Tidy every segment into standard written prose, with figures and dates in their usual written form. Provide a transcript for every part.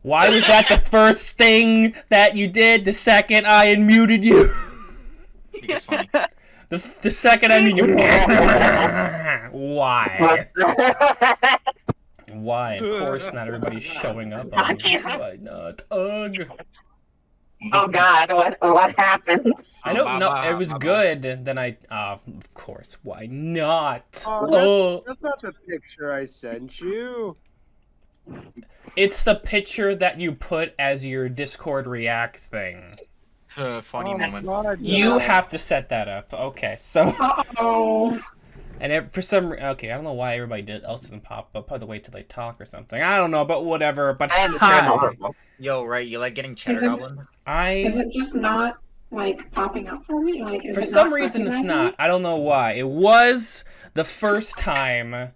Why was that the first thing that you did the second I unmuted you? Because funny. The second I unmuted you. Why? Why? Of course not everybody's showing up on me. Why not? Ugh. Oh God, what happened? I don't know. It was good. Then of course. Why not? Oh, that's not the picture I sent you. It's the picture that you put as your Discord React thing. Funny moment. God, You have to set that up. Okay, so. Oh. And for some, okay, I don't know why everybody else doesn't pop up. Probably wait till they talk or something. I don't know, but whatever. But hi. Yo, right? You like getting cheddar goblin? Is it just not like popping up for me? Like, for some reason, it's not. I don't know why. It was the first time,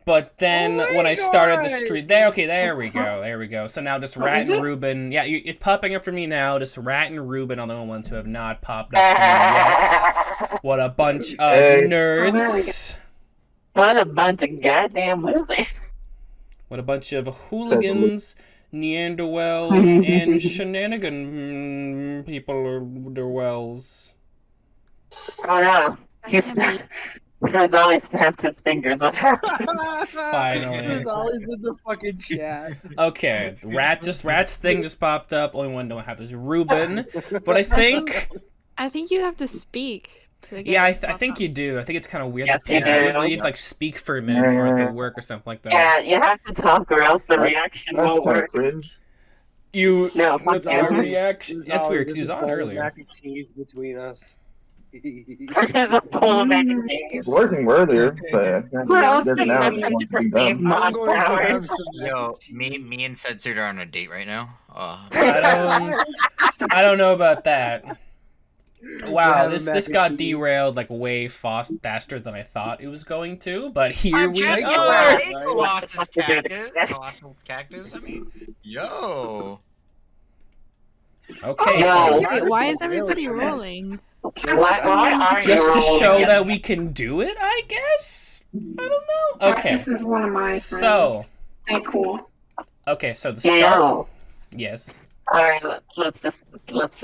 but then when I started the stream, there we go. So now just Rat and Ruben. Yeah, it's popping up for me now. Just Rat and Ruben are the only ones who have not popped up yet. What a bunch of nerds. What a bunch of goddamn losers. What a bunch of hooligans, Neanderthals, and shenanigan people or wells. Oh no. He's always snapped his fingers. What happened? Finally. He's always in the fucking chat. Okay, Rat's thing just popped up. Only one don't have is Ruben. But I think you have to speak. Yeah, I think you do. I think it's kind of weird. Yes, you do. You'd like speak for a minute for it to work or something like that. Yeah, you have to talk or else the reaction won't work. Cringe. What's our reaction? That's weird because he was on earlier. Mac and cheese between us. There's a bowl of mac and cheese. It's working earlier, but doesn't now. Yo, me and Censored are on a date right now. I don't know about that. Wow, this got derailed like way faster than I thought it was going to, but here we are. Colossus cactus. I mean, yo. Okay. Wait, why is everybody rolling? Just to show that we can do it, I guess. I don't know. Okay. This is one of my friends. So. Hey, cool. Okay, so the start. Yes. All right, let's just start.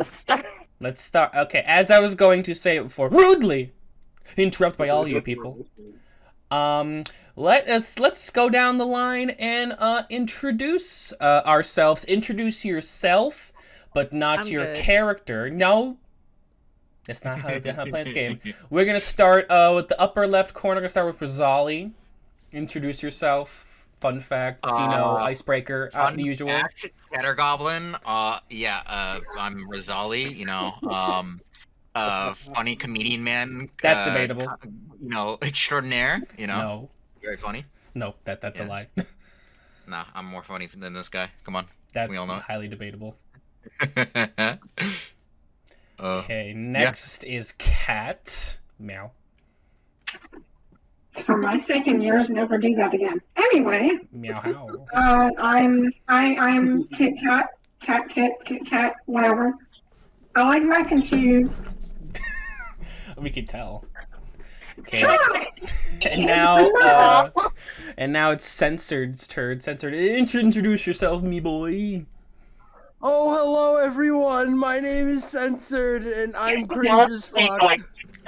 Let's start. Okay, as I was going to say it before, rudely interrupted by all you people. Let's go down the line and introduce ourselves. Introduce yourself, but not your character. No, that's not how to play this game. We're gonna start with the upper left corner. We're gonna start with Jálee. Introduce yourself. Fun fact, icebreaker, the usual. Cheddar Goblin. I'm Jálee. Funny comedian man. That's debatable. Extraordinaire. No. Very funny. No, that's a lie. Nah, I'm more funny than this guy. Come on. That's we all know. Highly debatable. Okay, next is Cat. Meow. For my second years, never do that again. Anyway. Meow. I'm Kit Kat, whatever. I like mac and cheese. We can tell. Okay. And now it's Censored's turn. Censored, introduce yourself, me boy. Oh, hello everyone. My name is Censored, and I'm cringe as fuck.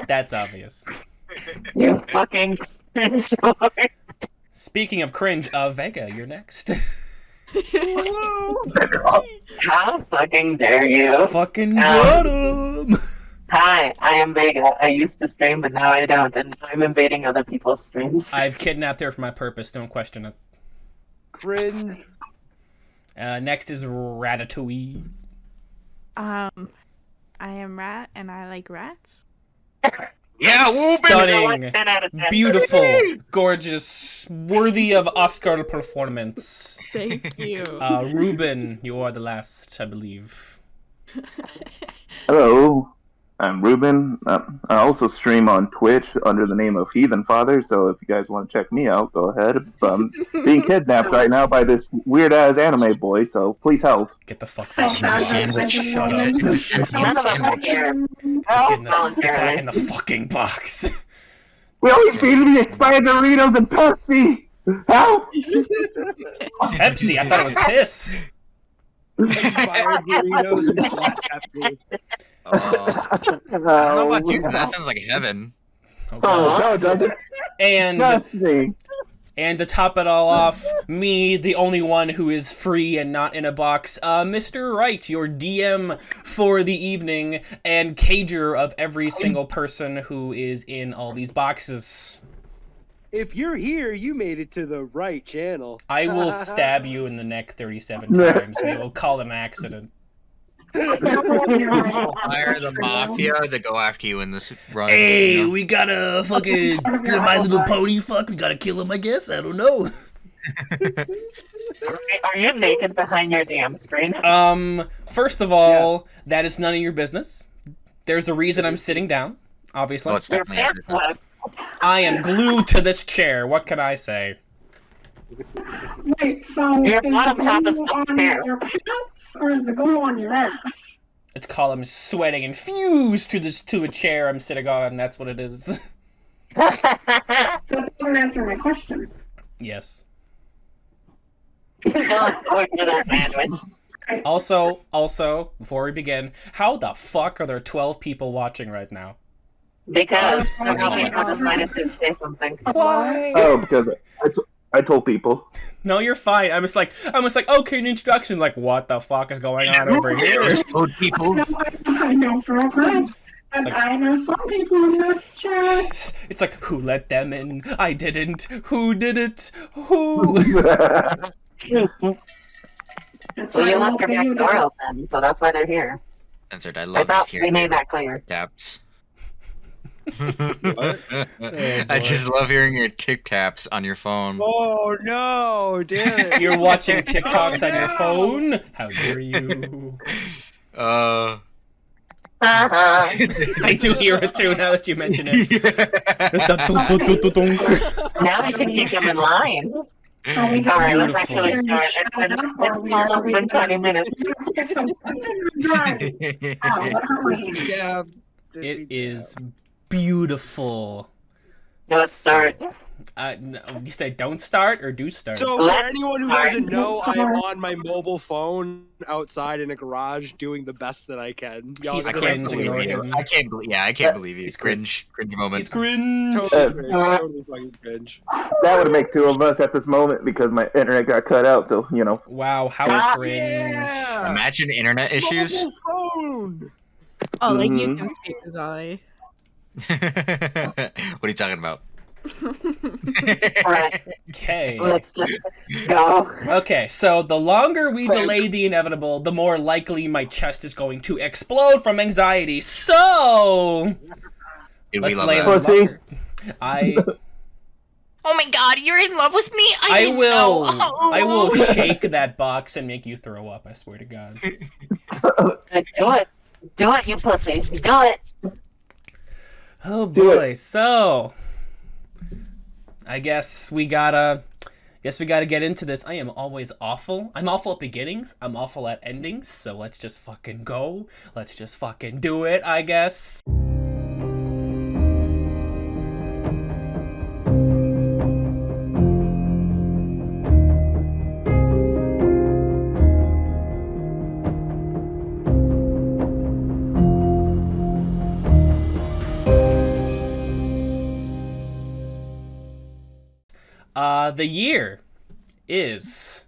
That's obvious. You fucking cringe. Speaking of cringe, Vega, you're next. Hello. How fucking dare you? Fucking got him. Hi, I am Vega. I used to stream, but now I don't, and I'm invading other people's streams. I've kidnapped her for my purpose. Don't question it. Cringe. Next is Ratatouille. I am Rat, and I like rats. Yeah, stunning, beautiful, gorgeous, worthy of Oscar performance. Thank you. Ruben, you are the last, I believe. Hello, I'm Ruben. I also stream on Twitch under the name of Heathen Father, so if you guys want to check me out, go ahead. I'm being kidnapped right now by this weird-ass anime boy, so please help. Get the fuck out of the sandwich, shut up. Back in the fucking box. We always feed me expired Doritos and Pepsi! Help! Pepsi? I thought it was piss. Expired burritos and cat food. I don't know about you, but that sounds like heaven. Okay. No, it doesn't. And Disgusting. And to top it all off, me, the only one who is free and not in a box, Mr. Wright, your DM for the evening, and cager of every single person who is in all these boxes. If you're here, you made it to the right channel. I will stab you in the neck 37 times, and we'll call it an accident. Hire the mafia to go after you in this run. Hey, we gotta fucking My Little Pony fuck. We gotta kill him, I guess. I don't know. Are you naked behind your damn screen? First of all, that is none of your business. There's a reason I'm sitting down, obviously. Oh, it's Your definitely pants I am glued to this chair. What can I say? Wait, so Your is the bottom half is glue not on fair. your pants, or is the glue on your ass? It's called I'm sweating and fused to a chair I'm sitting on. That's what it is. That doesn't answer my question. Yes. Don't go to that sandwich. Also, before we begin, how the fuck are there 12 people watching right now? Because somebody else might have to say something. Why? Oh, because I told people. No, you're fine. I'm just like, okay, an introduction. Like, what the fuck is going on over here? Code people. I know for a fact. And like- I know some people in this chat. It's like, who let them in? I didn't. Who did it? Who? That's Well, why you I left your won't back pay you door to- open, so that's why they're here. Censored. I I love thought just we hearing made that clear. taps. Oh, I just love hearing your tick taps on your phone. Oh no, damn it. You're watching TikToks Oh, on your no. phone? How dare you? I do hear it too now that you mention it. It's the dunk, dunk, dunk, dunk, dunk. Now we can keep them in line. Are we just Alright, let's Beautiful. actually start. It's been 20 minutes. Okay, so questions are driving. Oh, what hurt my hand? Yeah, It is beautiful. Let's start. No, you say don't start or do start? So for Let's anyone who start. doesn't know, Let's I am start. on my mobile phone outside in a garage doing the best that I can. Y'all He's I gonna can't cringe, believe ignore you. him. I can't believe. Yeah, I can't believe you. He's Cringe moment. He's cringe. totally cringe, totally fucking cringe. That would make two of us at this moment because my internet got cut out. So Wow, how Ah, cringe. Yeah! Imagine internet issues. Mobile phone! Oh, like you Mhm. can speak, Jálee. What are you talking about? Alright, Okay. let's just go. Okay, so the longer we delay the inevitable, the more likely my chest is going to explode from anxiety. So Dude, we let's love lay that. on Pussy. longer. I Oh my god, you're in love with me? I didn't will know. I will shake that box and make you throw up, I swear to God. Do it. Do it, you pussy. Do it. Oh Do boy, so I guess we gotta get into this. I am always awful. I'm awful at beginnings. I'm awful at endings. So let's just fucking go. Let's just fucking do it, I guess. The year is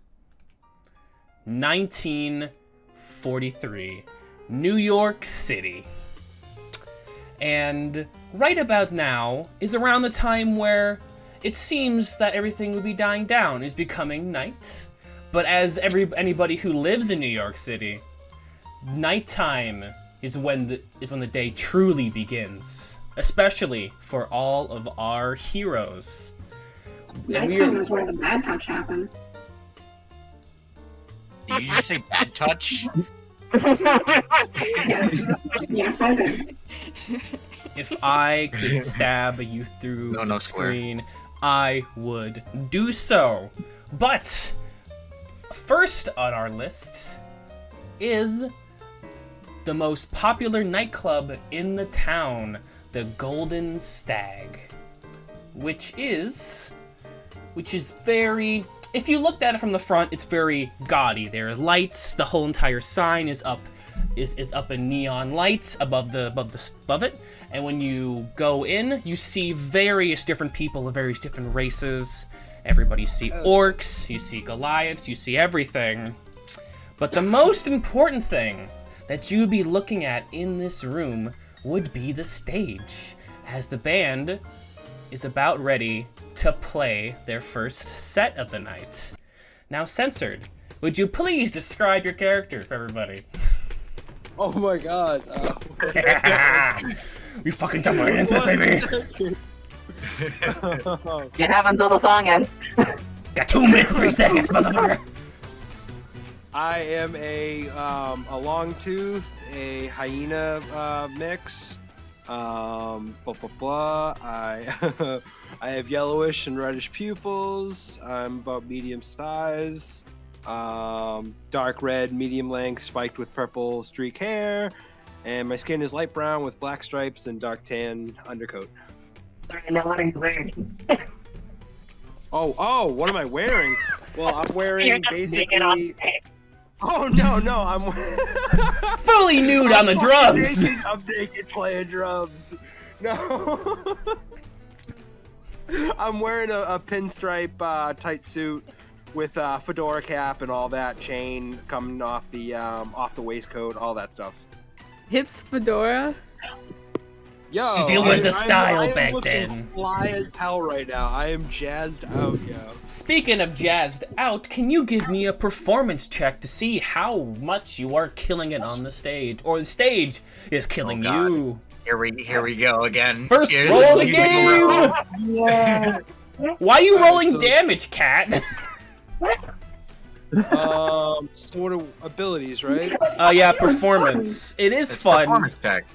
1943, New York City. And right about now is around the time where it seems that everything would be dying down, is becoming night. But as anybody who lives in New York City, nighttime is when the day truly begins, especially for all of our heroes. And Nighttime is where the bad touch happened. Did you just say bad touch? Yes. Yes, I did. If I could stab you through No, the no swear. screen, I would do so. But first on our list is the most popular nightclub in the town, the Golden Stag, which is very if you looked at it from the front, it's very gaudy. There are lights. The whole entire sign is up in neon lights above it. And when you go in, you see various different people of various different races. Everybody, you see orcs, you see Goliaths, you see everything. But the most important thing that you'd be looking at in this room would be the stage, as the band is about ready to play their first set of the night. Now, Censored, would you please describe your character for everybody? Oh my god. We fucking jump right into this, baby. You have until the song ends. Got 2 minutes, 3 seconds, motherfucker. I am a long tooth, a hyena mix. Blah blah blah. I have yellowish and reddish pupils. I'm about medium size. Dark red, medium length, spiked with purple streak hair, and my skin is light brown with black stripes and dark tan undercoat. Now what are you wearing? Oh, what am I wearing? Well, I'm wearing You're just naked on basically. stage. Oh no, I'm Fully nude on the drums. I'm naked playing drums. No. I'm wearing a pinstripe tight suit with a fedora cap and all that, chain coming off the waistcoat, all that stuff. Hips fedora. Yo, It was the style I am back looking then. Fly as hell right now. I am jazzed out, yo. Speaking of jazzed out, can you give me a performance check to see how much you are killing it on the stage, or the stage is killing God. you? Here we go again. First Here's roll the the game. Yeah. Why are you Alright, rolling so- damage, cat? What are abilities, right? Yeah, performance. It is It's fun, performance check.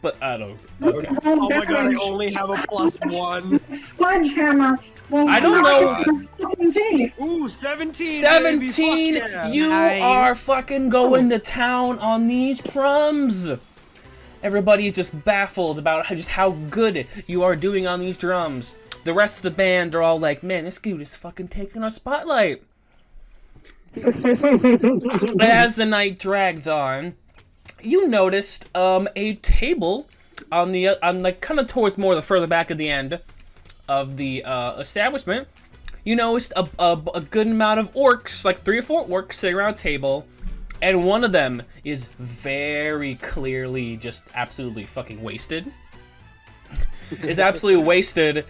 but I don't. Okay. Oh my god, I only have a +1. Sledgehammer. Well, I don't know. 17. Ooh, 17! 17. Baby, fuck yeah. You Nice. are fucking going to town on these drums. Everybody is just baffled about just how good you are doing on these drums. The rest of the band are all like, man, this dude is fucking taking our spotlight. As the night drags on, you noticed a table on like kind of towards more the further back of the end of the establishment. You noticed a good amount of orcs, like 3 or 4 orcs sitting around a table, and one of them is very clearly just absolutely fucking wasted. Is absolutely wasted,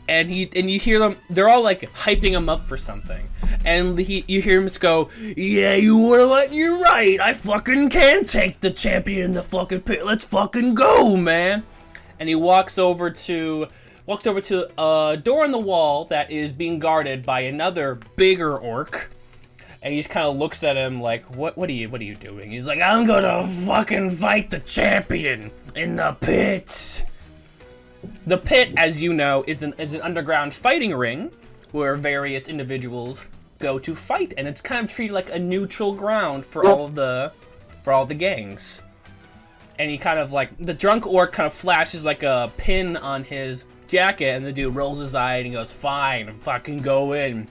and you hear them. They're all like hyping him up for something, and you hear him just go, "Yeah, you wanna let you right? I fucking can take the champion in the fucking pit. Let's fucking go, man!" And he walks over to a door in the wall that is being guarded by another bigger orc, and he just kind of looks at him like, "What are you doing?" He's like, "I'm gonna fucking fight the champion in the pit." The pit, as you know, is an underground fighting ring where various individuals go to fight, and it's kind of treated like a neutral ground for all the gangs. And he kind of like the drunk orc kind of flashes like a pin on his jacket, and the dude rolls his eye and he goes, "Fine, fucking go in."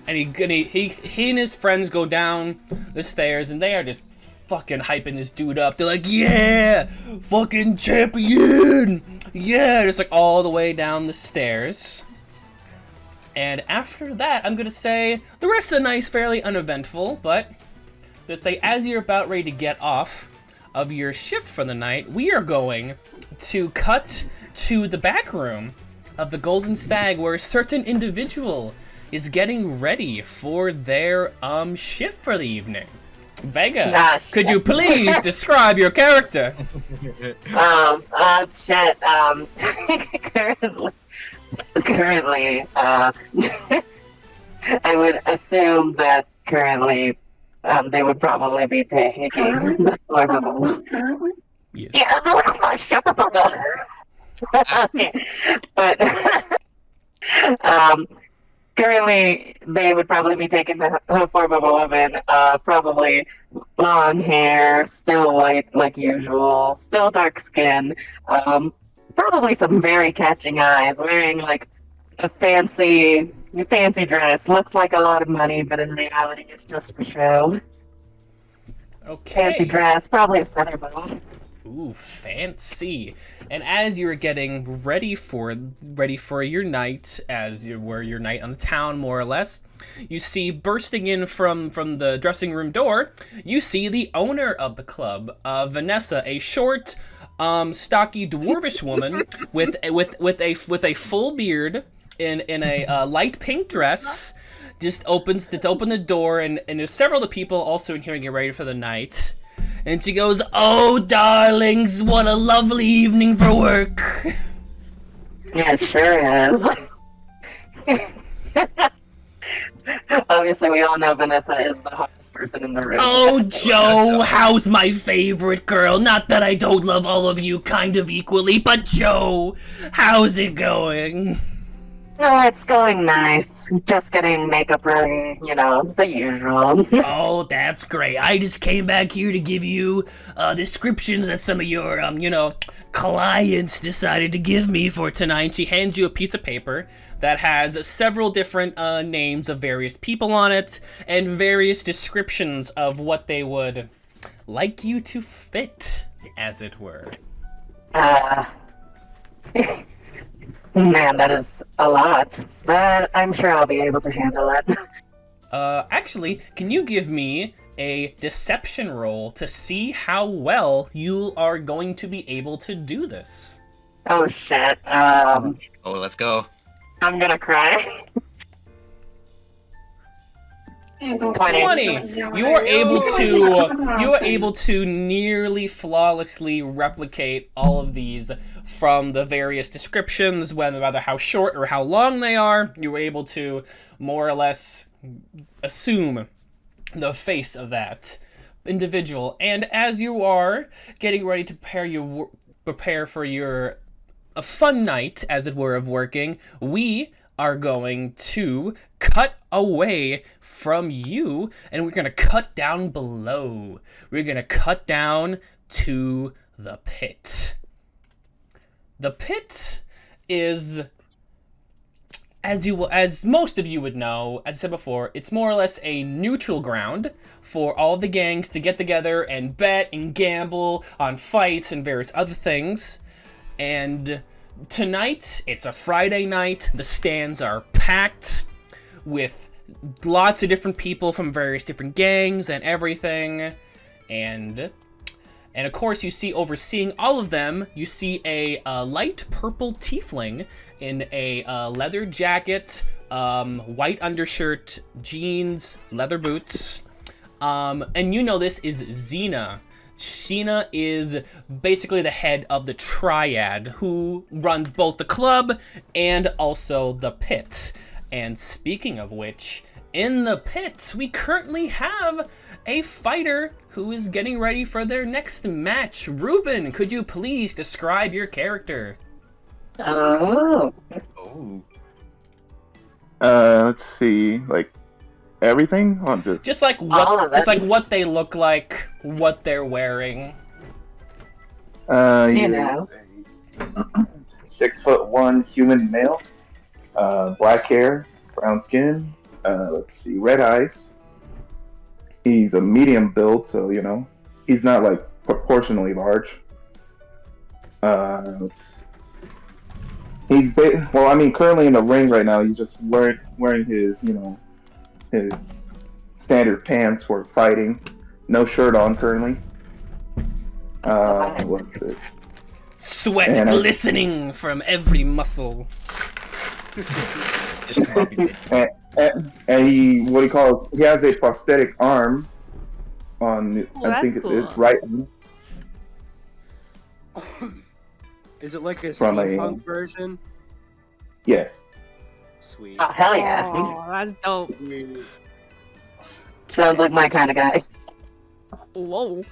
And he and his friends go down the stairs, and they are just fucking hyping this dude up. They're like, "Yeah, fucking champion, yeah!" Just like all the way down the stairs. And after that, I'm gonna say the rest of the night is fairly uneventful, but let's say as you're about ready to get off of your shift for the night, we are going to cut to the back room of the Golden Stag, where a certain individual is getting ready for their shift for the evening. Vega, Gosh. could you please describe your character? Shit, currently, I would assume that currently, they would probably be taking the form of a... Currently? Yes. Yeah, shut the fuck up. Okay, but, currently, they would probably be taking the form of a woman, probably long hair, still white like usual, still dark skin, probably some very catching eyes, wearing like a fancy Your fancy dress looks like a lot of money, but in reality, it's just for show. Okay. Fancy dress, probably a feather boa. Ooh, fancy. And as you're getting ready for your night, as you were your night on the town, more or less, you see bursting in from the dressing room door, you see the owner of the club, Vanessa, a short, stocky dwarvish woman with a full beard in a light pink dress. Just open the door, and there's several of the people also in here getting ready for the night. And she goes, "Oh, darlings, what a lovely evening for work." Yeah, it sure is. Obviously, we all know Vanessa is the hottest person in the room. "Oh, Joe, how's my favorite girl? Not that I don't love all of you kind of equally, but Joe, how's it going?" Oh, it's going nice. Just getting makeup ready, the usual. "Oh, that's great. I just came back here to give you descriptions that some of your, clients decided to give me for tonight." She hands you a piece of paper that has several different names of various people on it and various descriptions of what they would like you to fit, as it were. Man, that is a lot, but I'm sure I'll be able to handle it. Actually, can you give me a deception roll to see how well you are going to be able to do this? Oh shit. Oh, let's go. I'm gonna cry. 20. You are able to nearly flawlessly replicate all of these from the various descriptions, whether how short or how long they are. You were able to more or less assume the face of that individual. And as you are getting ready to prepare for a fun night, as it were, of working, we are going to cut away from you, and we're going to cut down below. We're going to cut down to the pit. The pit is, as most of you would know, as I said before, it's more or less a neutral ground for all the gangs to get together and bet and gamble on fights and various other things. And tonight, it's a Friday night. The stands are packed with lots of different people from various different gangs and everything. And of course, you see, overseeing all of them, you see a light purple tiefling in a leather jacket, white undershirt, jeans, leather boots. And you know this is Xena. Sheena is basically the head of the triad who runs both the club and also the pit. And speaking of which, in the pits, we currently have a fighter who is getting ready for their next match. Ruben, could you please describe your character? Oh. Let's see, like everything? Just like what they look like, what they're wearing. You know. 6'1" human male, black hair, brown skin. Let's see, red eyes. He's a medium build, so he's not like proportionally large. Currently in the ring right now, he's just wearing his his standard pants for fighting. No shirt on currently. What's it? Sweat glistening from every muscle. And he has a prosthetic arm on, I think cool. it's right. Is it like a steampunk version? Yes. Sweet. Oh, hell yeah. Oh, that's dope. Sounds like my kind of guy. Whoa.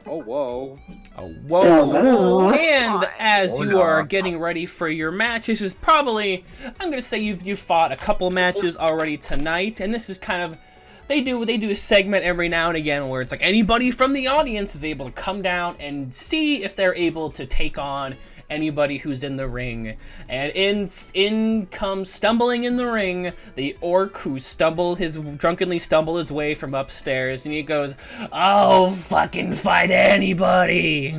Oh, whoa. Oh, whoa. Whoa. And as you are getting ready for your match, this is probably, I'm going to say you've fought a couple matches already tonight, and this is kind of, they do a segment every now and again where it's like anybody from the audience is able to come down and see if they're able to take on anybody who's in the ring. And in comes stumbling in the ring the orc who drunkenly stumbled his way from upstairs, and he goes, "I'll fucking fight anybody!"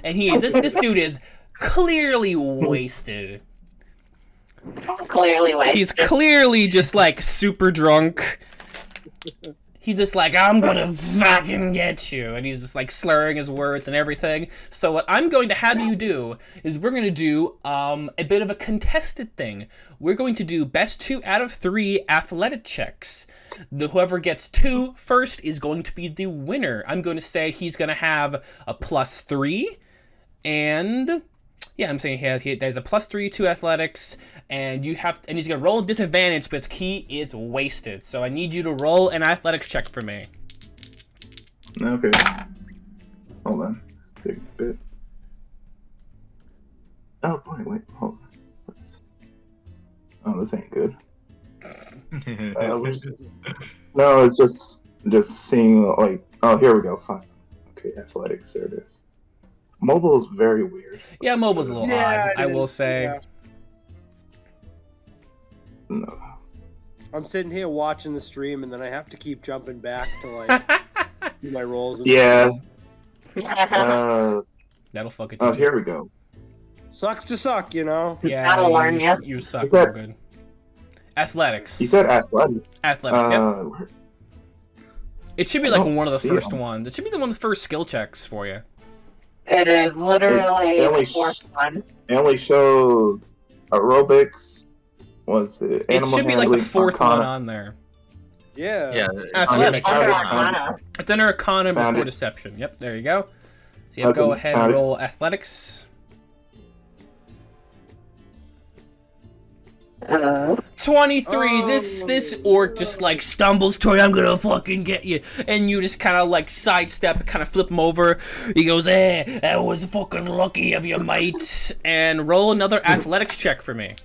And this dude is clearly wasted. Clearly wasted. He's clearly just like super drunk. He's just like, "I'm gonna fucking get you," and he's just like slurring his words and everything. So what I'm going to have you do is we're going to do a bit of a contested thing. We're going to do best 2 out of 3 athletic checks. Whoever gets 2 first is going to be the winner. I'm going to say he's going to have a +3, and yeah, I'm saying there's a +3 to athletics, and he's gonna roll a disadvantage because he is wasted. So I need you to roll an athletics check for me. Okay. Hold on. Let's take a bit. Oh boy, wait, hold on. Oh, this ain't good. No, it's just seeing like. Oh, here we go. Fine. Okay, athletics. There it is. Mobile is very weird. Yeah, mobile's a little odd, I will say. Yeah. No. I'm sitting here watching the stream, and then I have to keep jumping back to like do my rolls. And Yeah. That'll fuck it. Oh, here we go. Sucks to suck, you know. Yeah, That'll learn ya. you suck Is that- real good. Athletics. You said athletics. Athletics. Yep. It should be I like don't one of the see first them. ones. It should be one of the first skill checks for you. It is literally It only the fourth one. It only shows aerobics. Was it? It Animal should be like the handling, 4th one arcana. on there. Yeah. Yeah. Athletics. Under Found it. Arcana. It's under Arcana Found before it. Deception. Yep, there you go. So you Okay, go ahead and found it. roll athletics. 23. This orc just like stumbles toward, "I'm gonna fucking get you," and you just kind of like sidestep, kind of flip him over. He goes, that was fucking lucky of you, mate." And roll another athletics check for me.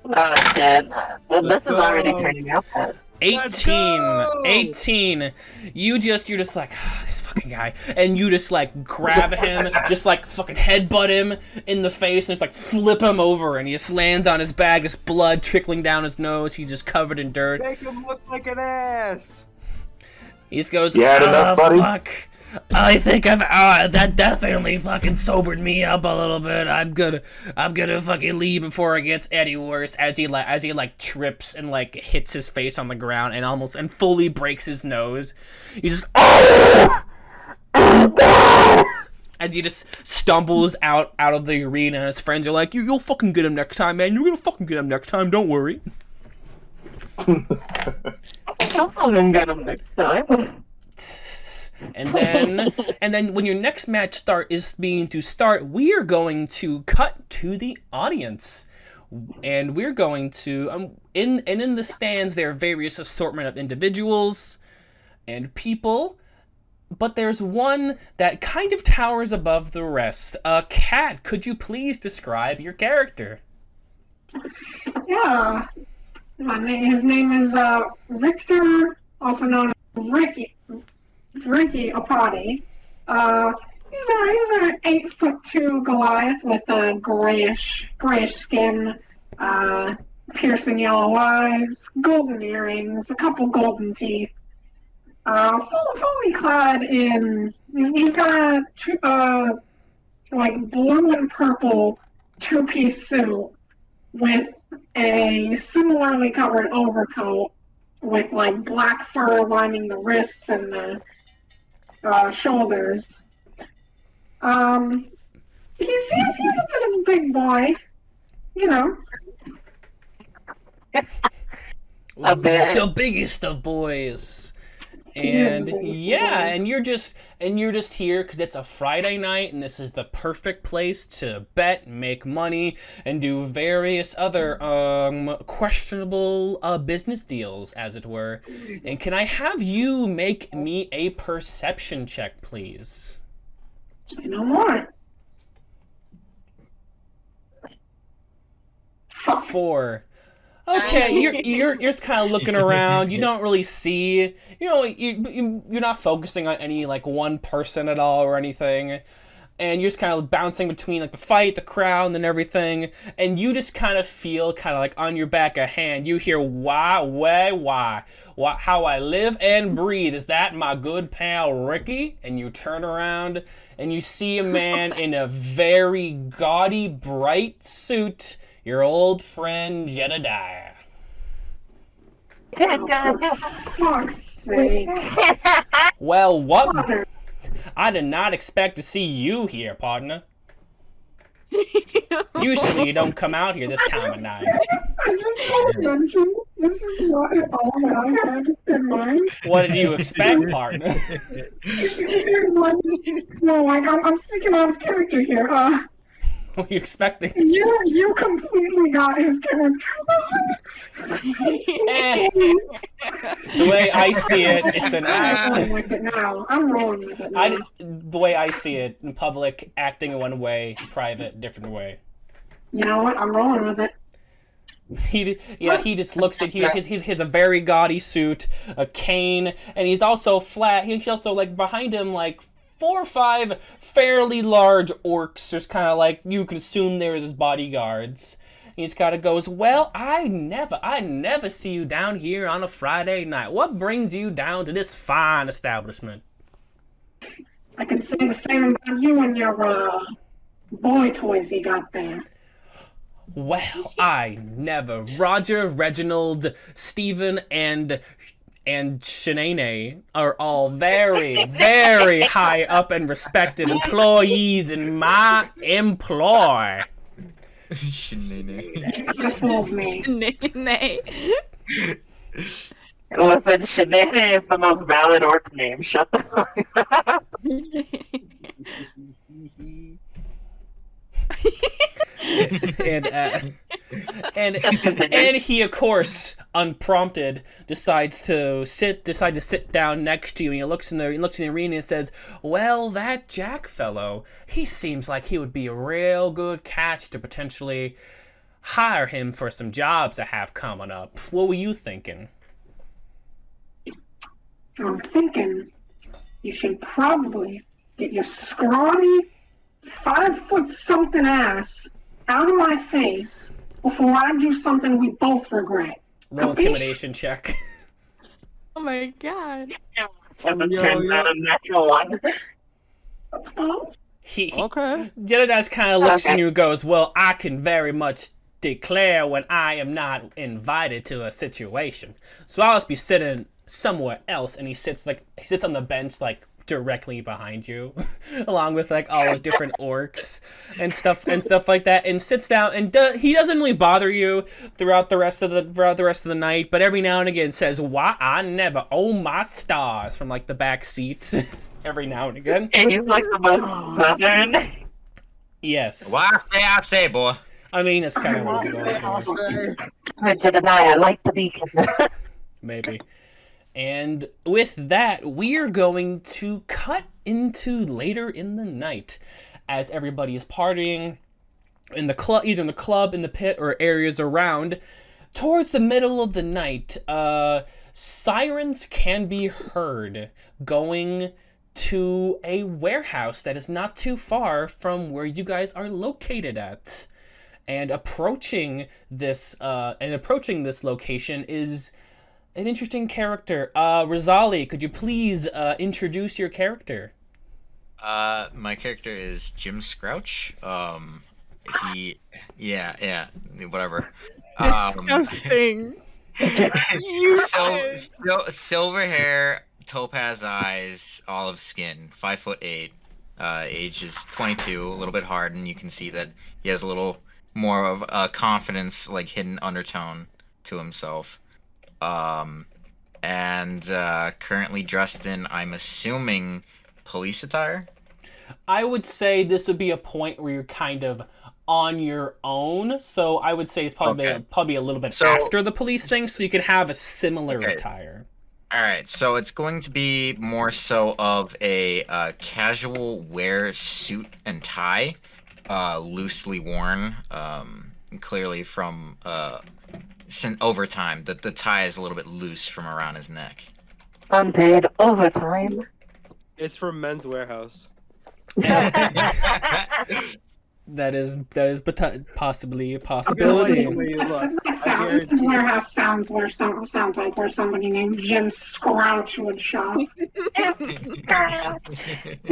Oh shit. This is already turning out bad. 18. go! 18. You're just like, this fucking guy. And you just like grab him, just like fucking headbutt him in the face, and just like flip him over, and he just lands on his back, his blood trickling down his nose. He's just covered in dirt. Make him look like an ass. He just goes, You had enough, buddy?" Fuck. I think that definitely fucking sobered me up a little bit. I'm gonna fucking leave before it gets any worse." As he like trips and like hits his face on the ground and fully breaks his nose. He just as he just stumbles out of the arena, and his friends are like, "You'll fucking get him next time, man. You're gonna fucking get him next time. Don't worry." I'll fucking get him next time. And then when your next match we are going to cut to the audience, and we're going to in the stands there are various assortment of individuals and people, but there's one that kind of towers above the rest. Kat, could you please describe your character? Yeah. His name is Richter, also known as Ricky Apati. He's an 8'2" Goliath with a grayish skin, piercing yellow eyes, golden earrings, a couple golden teeth. Fully clad in. He's got a like blue and purple 2-piece suit with a similarly covered overcoat with like black fur lining the wrists and the shoulders. He's a bit of a big boy, you know. A bit. The biggest of boys. And yeah, and you're just here because it's a Friday night, and this is the perfect place to bet, make money, and do various other questionable business deals, as it were. And can I have you make me a perception check, please? Say no more. 4. Okay, you're just kind of looking around. You don't really see, you're not focusing on any like one person at all or anything. and you're just kind of bouncing between like the fight, the crowd, and everything, and you just kind of feel kind of like on your back a hand. You hear why, how I live and breathe. Is that my good pal Ricky? And you turn around and you see a man in a very gaudy, bright suit. Your old friend Jedediah. For fuck's sake. Well, what? I did not expect to see you here, partner. Usually you don't come out here this time of night. I just want to mention, this is not at all what I had in mind. What did you expect, partner? It wasn't, no, like, I'm speaking out of character here. What are you expecting? You completely got his character wrong. The way I see it, it's an I'm rolling act. with it now. I'm rolling with it now. The way I see it, in public, acting one way, private, different way. You know what? I'm rolling with it. He just looks at you. He has a very gaudy suit, a cane, and he's also flat. He's also, like, behind him, like, 4 or 5 fairly large orcs, just kind of like you could assume they're his bodyguards. He just kind of goes, well, I never see you down here on a Friday night. What brings you down to this fine establishment? I can say the same about you and your boy toys you got there. Well, I never. Roger, Reginald, Stephen, and Shanae are all very, very high up and respected employees in my employ. That's old me. Nay. Listen, Shanae is the most valid orc name. Shut the fuck up. and he, of course, unprompted, decides to sit down next to you, and he looks in the arena and says, well, that Jack fellow, he seems like he would be a real good catch to potentially hire him for some jobs I have coming up. What were you thinking? I'm thinking you should probably get your scrawny 5-foot-something ass out of my face before I do something we both regret. Roll intimidation check. Oh my god. As it turns out, a natural one. Let's go. Okay. Jedediah kind of looks at you and goes, well, I can very much declare when I am not invited to a situation. So I'll just be sitting somewhere else, and he sits on the bench, like, directly behind you, along with like all those different orcs and stuff like that, and sits down, and he doesn't really bother you throughout the rest of the night, but every now and again says, why I never, oh my stars, from like the back seat every now and again. And he's like the most southern. Yes. Why I say, boy. I mean, it's kind of what it's going for. Jedediah, like the beacon. Maybe. And with that, we are going to cut into later in the night as everybody is partying in the club, either in the club, in the pit, or areas around. Towards the middle of the night, sirens can be heard going to a warehouse that is not too far from where you guys are located at. And approaching this location is an interesting character. Rosali, could you please introduce your character? My character is Jim Scrouch. Whatever. Disgusting. Silver hair, topaz eyes, olive skin, 5'8", age is 22, a little bit hardened. You can see that he has a little more of a confidence, like hidden undertone to himself. And currently dressed in, I'm assuming, police attire? I would say this would be a point where you're kind of on your own, so I would say it's probably a little bit after the police thing, so you could have a similar attire. Alright, so it's going to be more so of a casual wear suit and tie, loosely worn, clearly from overtime. The tie is a little bit loose from around his neck. Unpaid overtime. It's from Men's Warehouse. That is possibly a possibility. That warehouse sounds like where somebody named Jim Scrouch would shop.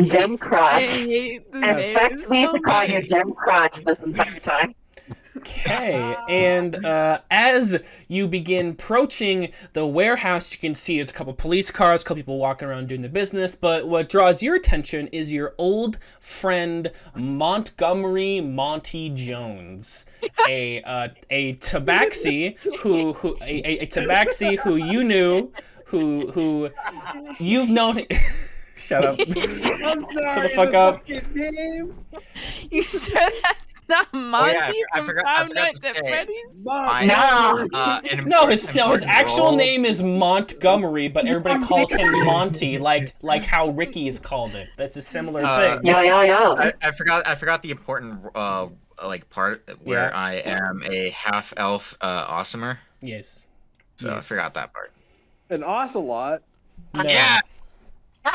Jim Crotch. hate the Expect name me so to call you much. Jim Crotch this entire time. Okay, and as you begin approaching the warehouse, you can see it's a couple police cars, a couple people walking around doing the business, but what draws your attention is your old friend Montgomery Monty Jones, a tabaxi who you knew, who you've known. Shut up. I'm sorry, Shut the fuck up. Name? You said that's not Monty I from forgot Five to Nights say at it. Freddy's? No, his actual name is Montgomery, but everybody calls him Monty, like how Ricky's called it. That's a similar thing. Yeah. I forgot the important part where I am a half elf awesomer. Yes. So I forgot that part. An ocelot. No. Yeah.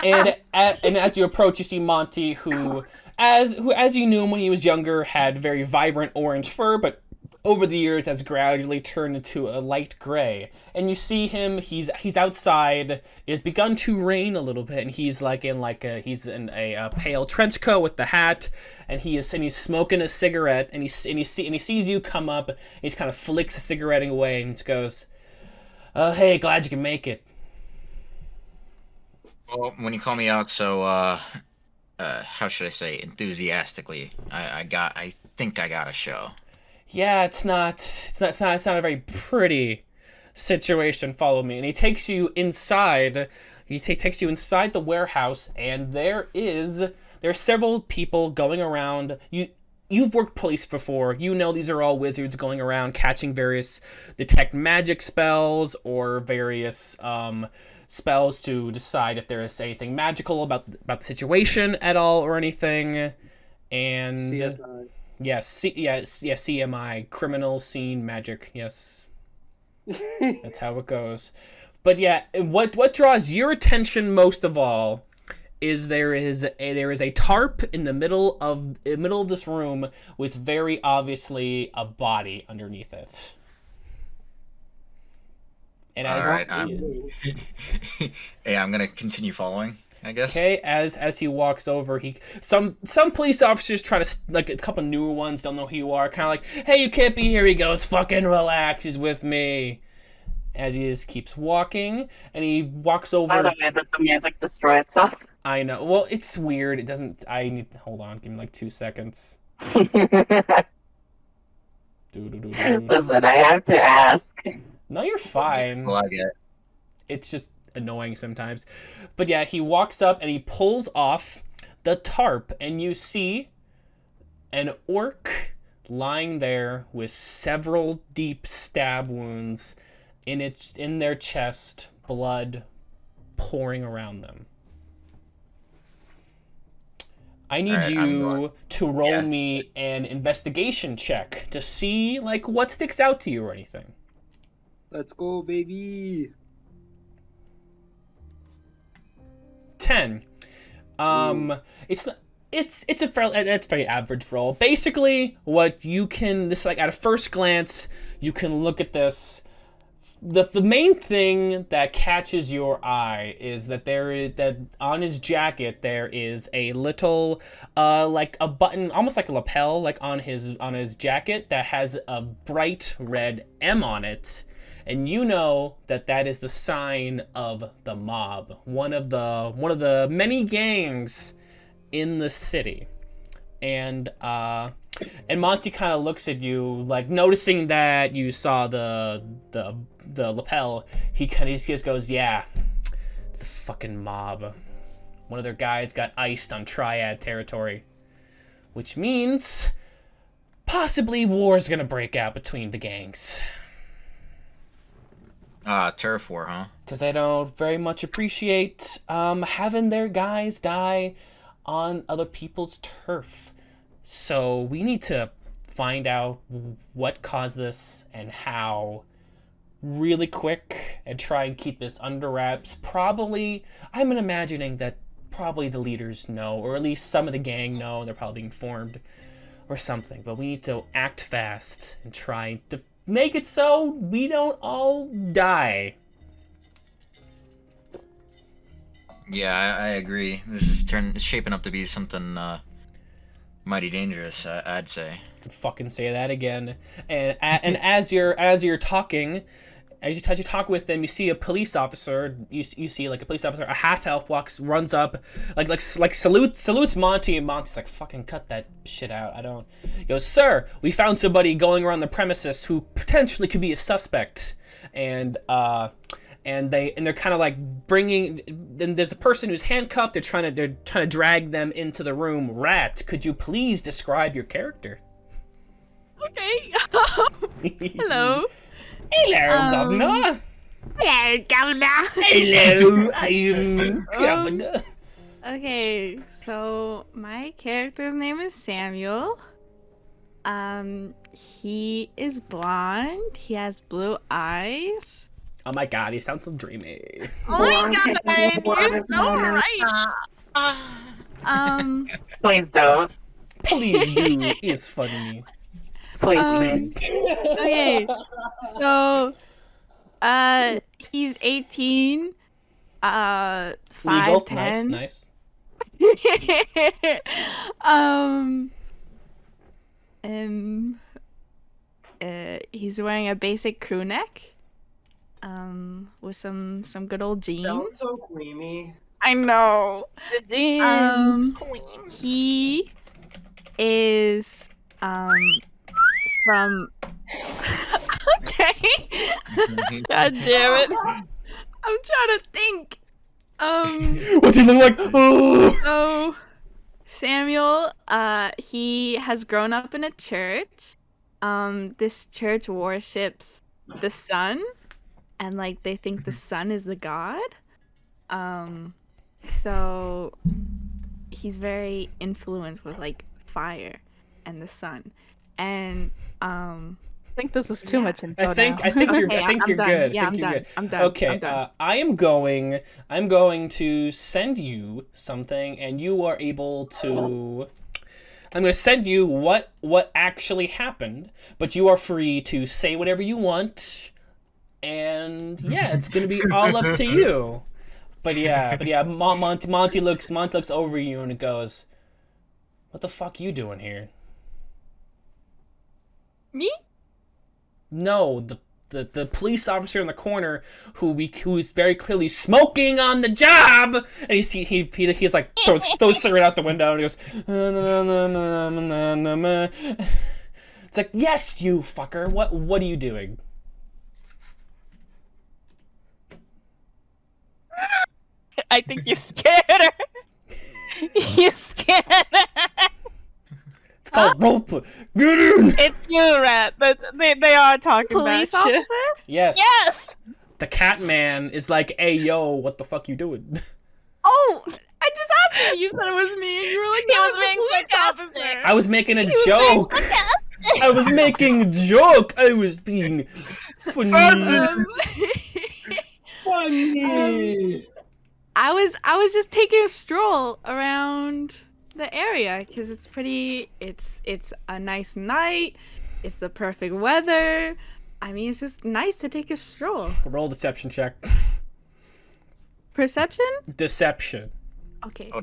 And as you approach, you see Monty, who as you knew him when he was younger, had very vibrant orange fur, but over the years has gradually turned into a light gray. And you see him; he's outside. It has begun to rain a little bit, and he's in a pale trench coat with the hat, and he's smoking a cigarette, and he sees you come up, and he just kind of flicks the cigarette away, and just goes, "Hey, glad you can make it." Well, when you call me out so, how should I say, enthusiastically, I think I got a show. Yeah, it's not a very pretty situation. Follow me, and he takes you inside. He takes you inside the warehouse, and there are several people going around. You've worked police before. You know these are all wizards going around catching various detect magic spells or various spells to decide if there is anything magical about the situation at all or anything. And CSI. yes, CMI, criminal scene magic. Yes, that's how it goes. But yeah, what draws your attention most of all is there is a tarp in the middle of this room with very obviously a body underneath it. And I'm gonna continue following, I guess. Okay, as he walks over, some police officers try to, like a couple newer ones, don't know who you are, kind of like, "Hey, you can't be here." He goes, "Fucking relax, he's with me." As he just keeps walking, and he walks over. By the way, did the music destroy itself? I know. Well, it's weird. It doesn't. Hold on. Give me like 2 seconds. Listen, I have to ask. No, you're fine. Well, I get it. It's just annoying sometimes. But yeah, he walks up and he pulls off the tarp, and you see an orc lying there with several deep stab wounds in their chest, blood pouring around them. I need you to roll me an investigation check to see like what sticks out to you or anything. Let's go, baby. 10. It's a very average roll. Basically, what you can at a first glance, you can look at this. The main thing that catches your eye is that on his jacket there is a little like a button, almost like a lapel, like on his jacket that has a bright red M on it. And you know that is the sign of the mob, one of the many gangs in the city. And Monty kind of looks at you, like noticing that you saw the lapel. He just goes, "Yeah, it's the fucking mob. One of their guys got iced on Triad territory, which means possibly war's gonna break out between the gangs." Turf war, huh? Because they don't very much appreciate having their guys die on other people's turf. So we need to find out what caused this and how really quick and try and keep this under wraps. Probably, I'm imagining that probably the leaders know, or at least some of the gang know, and they're probably informed or something. But we need to act fast and try to make it so we don't all die. Yeah, I agree. This is shaping up to be something mighty dangerous, I'd say. Fucking say that again. And as you're talking, as you talk with them, you see a police officer. You see like a police officer, a half elf runs up, like salutes Monty, and Monty's like, fucking cut that shit out. I don't. He goes, sir, we found somebody going around the premises who potentially could be a suspect, and they're kind of like bringing. Then there's a person who's handcuffed. They're trying to drag them into the room. Rat, could you please describe your character? Okay. Hello. Hello, Governor. Hello, Governor. Hello, I am Governor. Okay, so my character's name is Samuel. He is blonde. He has blue eyes. Oh my god, he sounds so dreamy. Oh my god, you're so right. Please don't. Please do. It's funny. Please. Okay, so he's 18. Legal. 5'10". Nice. He's wearing a basic crew neck. With some good old jeans. Sounds so creamy. I know. The jeans. He is from. Okay. God damn it! I'm trying to think. What's he look like? Oh. So Samuel, he has grown up in a church. This church worships the sun, and like they think the sun is the god. So he's very influenced with like fire and the sun, and I think this is too much info. I think you're good. Yeah, I'm done. I'm done. Okay, I'm done. I'm going to send you something, and you are able to. I'm going to send you what actually happened, but you are free to say whatever you want, and yeah, it's going to be all up to you. But yeah, Monty looks over you and it goes, "What the fuck you doing here?" Me? No, the police officer in the corner who's very clearly smoking on the job, and he's like throws cigarette out the window and he goes, it's like, yes, you fucker, what are you doing? I think you scared her. You scared her. It's called roleplay. Get in. It's you, Rat. They are talking Police about shit. officer? Yes. Yes. The cat man is like, hey yo, what the fuck you doing? Oh, I just asked you. You said it was me, and you were like, He "No, was it's being the police officer." I was making a joke. I was making a joke. I was being funny. Funny. I was just taking a stroll around the area because it's pretty. It's a nice night. It's the perfect weather. I mean, it's just nice to take a stroll. Roll deception check. Perception? Deception. Okay. Oh,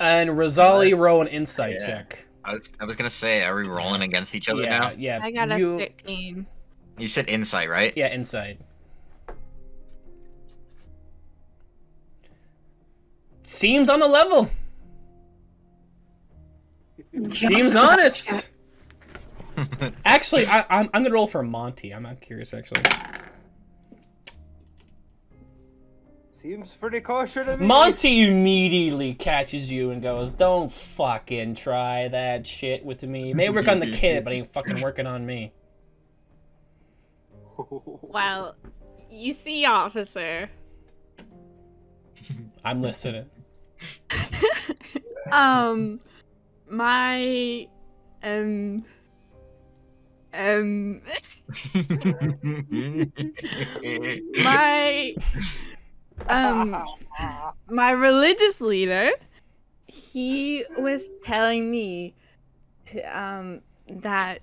And Rosali, roll an insight check. I was gonna say, are we rolling against each other Yeah, now? yeah. I got a 13. You said insight, right? Yeah, insight. Seems on the level. Seems honest. Actually, I'm gonna roll for Monty. I'm not curious, actually. Seems pretty kosher to me. Monty immediately catches you and goes, "Don't fucking try that shit with me. May work on the kid, but ain't fucking working on me." Well, you see, officer. I'm listening. My my my religious leader, he was telling me that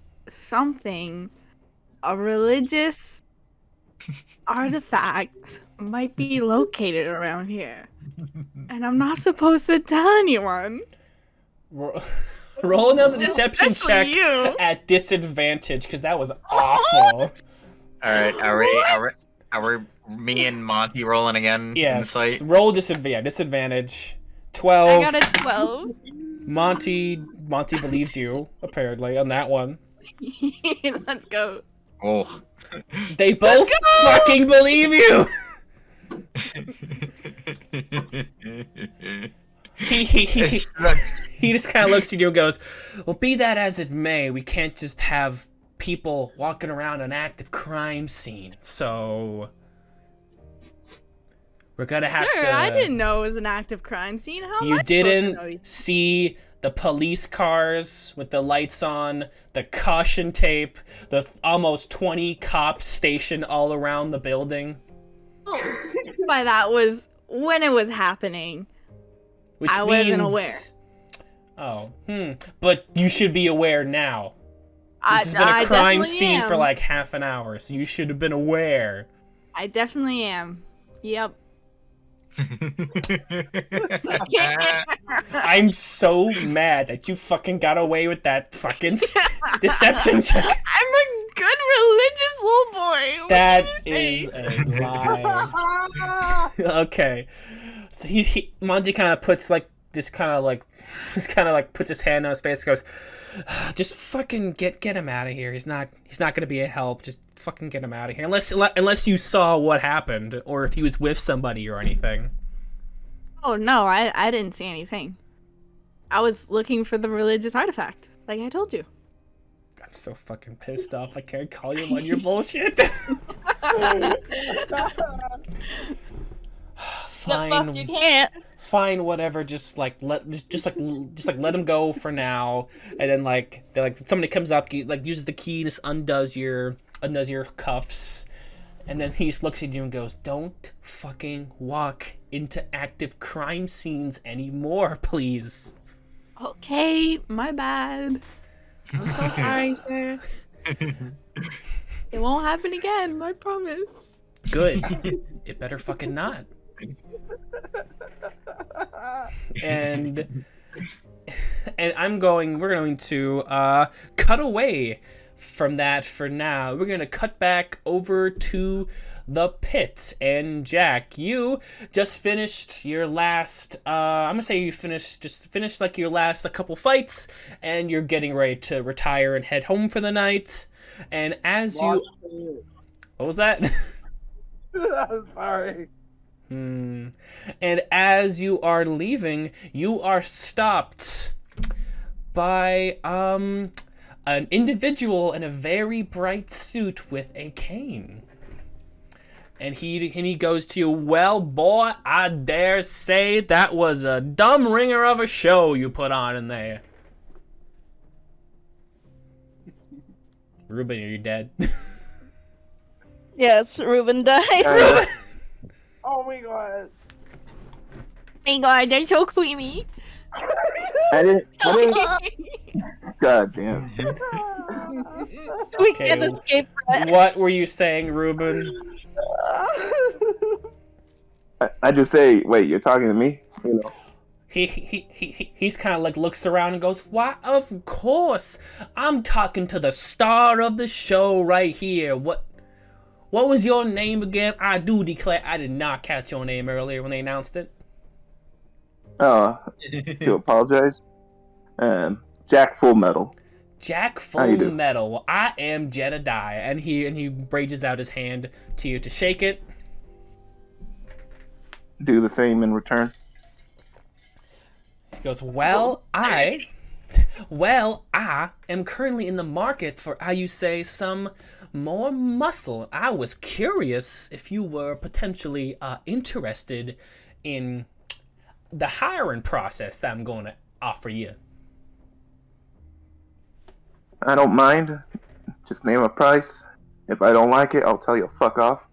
a religious artifact might be located around here. And I'm not supposed to tell anyone. Roll another deception Especially check you. at disadvantage, because that was awful. Alright, are we me and Monty rolling again? Yes, Insight? roll disadvantage. 12. I got a 12. Monty believes you, apparently, on that one. Let's go. Oh. They both fucking believe you! He just kind of looks at you and goes, well, be that as it may, we can't just have people walking around an active crime scene, so we're gonna have to... Sir, I didn't know it was an active crime scene. How am You I supposed to know didn't these- see the police cars with the lights on, the caution tape, the almost 20 cops stationed all around the building. By that was when it was happening. Which I means... wasn't aware. Oh, But you should be aware now. This has been a I crime definitely scene for am. like half an hour, so you should have been aware. I definitely am. Yep. I'm so mad that you fucking got away with that fucking deception check. I'm a good religious little boy. What That can I say? is a lie. Okay. So he Monty kind of puts puts his hand on his face and goes, just fucking get him out of here. He's not gonna be a help. Just fucking get him out of here. Unless you saw what happened or if he was with somebody or anything. Oh no, I didn't see anything. I was looking for the religious artifact, like I told you. I'm so fucking pissed off. I can't call you on your bullshit. Fine. You can't. Fine, whatever. Just let him go for now, and then somebody comes up, uses the key and just undoes your cuffs, and then he just looks at you and goes, "Don't fucking walk into active crime scenes anymore, please." Okay, my bad. I'm so sorry, sir. It won't happen again, I promise. Good. It better fucking not. And we're going to cut away from that for now. We're going to cut back over to the pit. And Jack, you just finished your last I'm gonna say you finished like your last couple fights, and you're getting ready to retire and head home for the night. And as you what was that? Sorry. And as you are leaving, you are stopped by an individual in a very bright suit with a cane. And he goes to you, "Well, boy, I dare say that was a dumb ringer of a show you put on in there." Ruben, are you dead? Yes, Ruben died. Ruben! Oh my god. Oh my god, they're so creamy. I didn't. God damn. We Okay, can't escape that. What were you saying, Ruben? I just say, wait, you're talking to me? You know. He's kind of looks around and goes, "Why, of course, I'm talking to the star of the show right here. What was your name again? I do declare I did not catch your name earlier when they announced it." Oh, to apologize. Jack Full Metal. Jack How you Full doing? Metal. Well, I am Jedediah, and he reaches out his hand to you to shake it. Do the same in return. He goes, well, I am currently in the market for, how you say, some more muscle. I was curious if you were potentially interested in the hiring process that I'm going to offer you. I don't mind. Just name a price. If I don't like it, I'll tell you fuck off.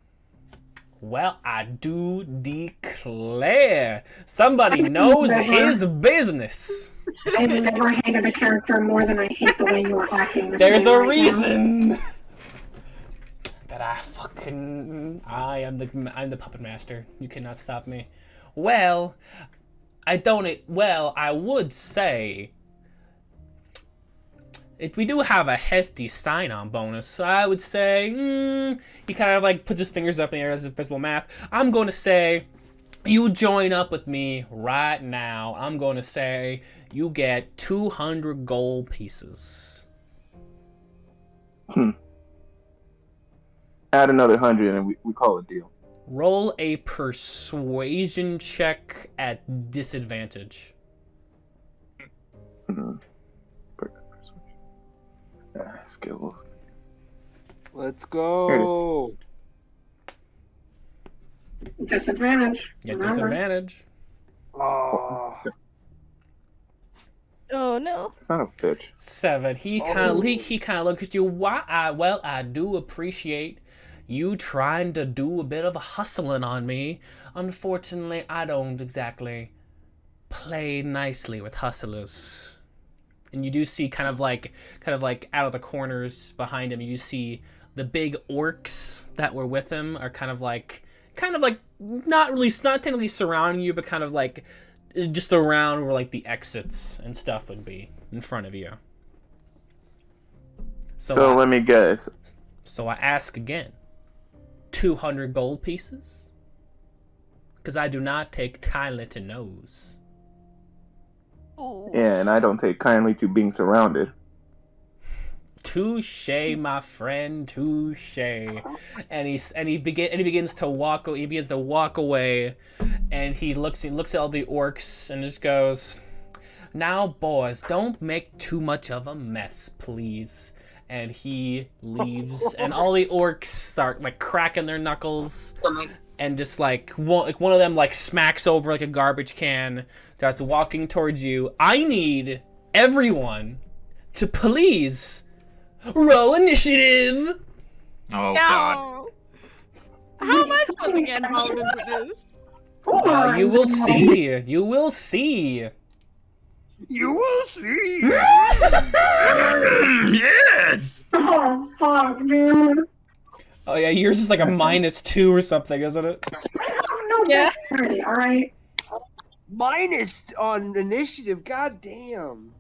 Well, I do declare, somebody knows his business. I've never hated a character more than I hate the way you are acting this There's way a right reason that I'm the puppet master. You cannot stop me. Well, I would say we do have a hefty sign-on bonus, so I would say, he kind of like puts his fingers up in the air as if visible math. I'm going to say, you join up with me right now. I'm going to say, you get 200 gold pieces. Add another 100 and we call it a deal. Roll a persuasion check at disadvantage. Skills. Let's go. Disadvantage. Yeah, Remember. disadvantage. Oh. Oh no. Son of a bitch. 7. He kind of looks at you. I do appreciate you trying to do a bit of a hustling on me. Unfortunately, I don't exactly play nicely with hustlers. And you do see kind of like out of the corners behind him, you see the big orcs that were with him are kind of like not technically surrounding you, but kind of like just around where like the exits and stuff would be in front of you. So let me guess. So I ask again, 200 gold pieces? Because I do not take kindly to no's. Yeah, and I don't take kindly to being surrounded. Touche, my friend, touche. And he begins to walk away, and he looks at all the orcs and just goes, "Now, boys, don't make too much of a mess, please." And he leaves, and all the orcs start like cracking their knuckles, and just like one of them like smacks over like a garbage can, starts walking towards you. I need everyone to please roll initiative. Oh god. How am I supposed to get involved into this? You will see. You will see. You will see. Yes. Oh, fuck, dude. Oh yeah, yours is like a -2 or something, isn't it? I have no dexterity, alright? Minus on initiative. God damn.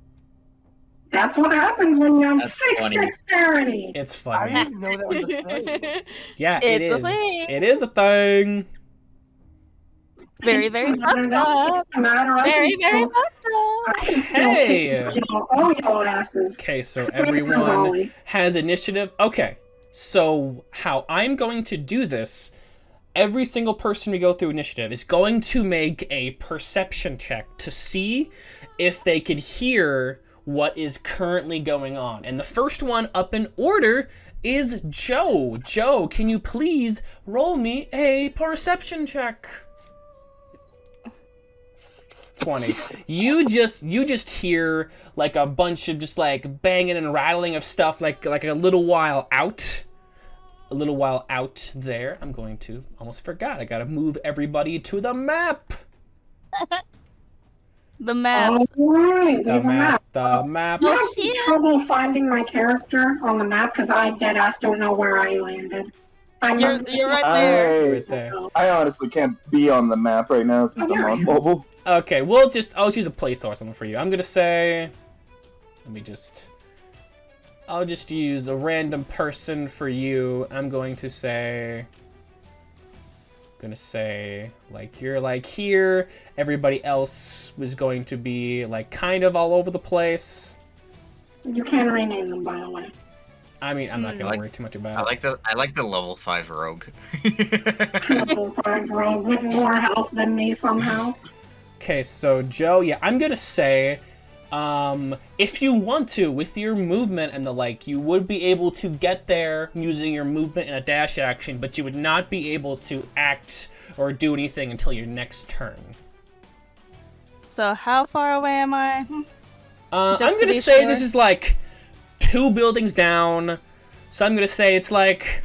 That's what happens when you have That's 6 funny. dexterity. It's I funny. didn't know that was a thing. Yeah, It's it a is. thing. It is a thing. Very, very fucked up. Very, very fucked I up. can still Hey. kick all your asses. Okay, so Scream for everyone Zolly. has initiative. Okay, so how I'm going to do this, every single person we go through initiative is going to make a perception check to see if they can hear what is currently going on. And the first one up in order is Joe. Joe, can you please roll me a perception check? 20. You just hear like a bunch of just like banging and rattling of stuff like a little while out. A little while out there. I'm going to almost forgot. I gotta move everybody to the map. The map. Alright, The leave a map. map. The map. I have some trouble finding my character on the map because I deadass don't know where I landed. You're right there. Right there. I honestly can't be on the map right now since I'm on mobile. Okay, I'll just use a placeholder or something for you. I'm gonna say, I'll just use a random person for you. I'm going to say, like, you're like here. Everybody else was going to be like kind of all over the place. You can rename them, by the way. I mean, I'm not gonna worry too much about it. I like the level 5 rogue. Level 5 rogue with more health than me somehow. Okay, so Joe, yeah, I'm gonna say, if you want to, with your movement and the like, you would be able to get there using your movement and a dash action, but you would not be able to act or do anything until your next turn. So how far away am I? I'm Just to gonna be say sure. this is like 2 buildings down, so I'm gonna say it's like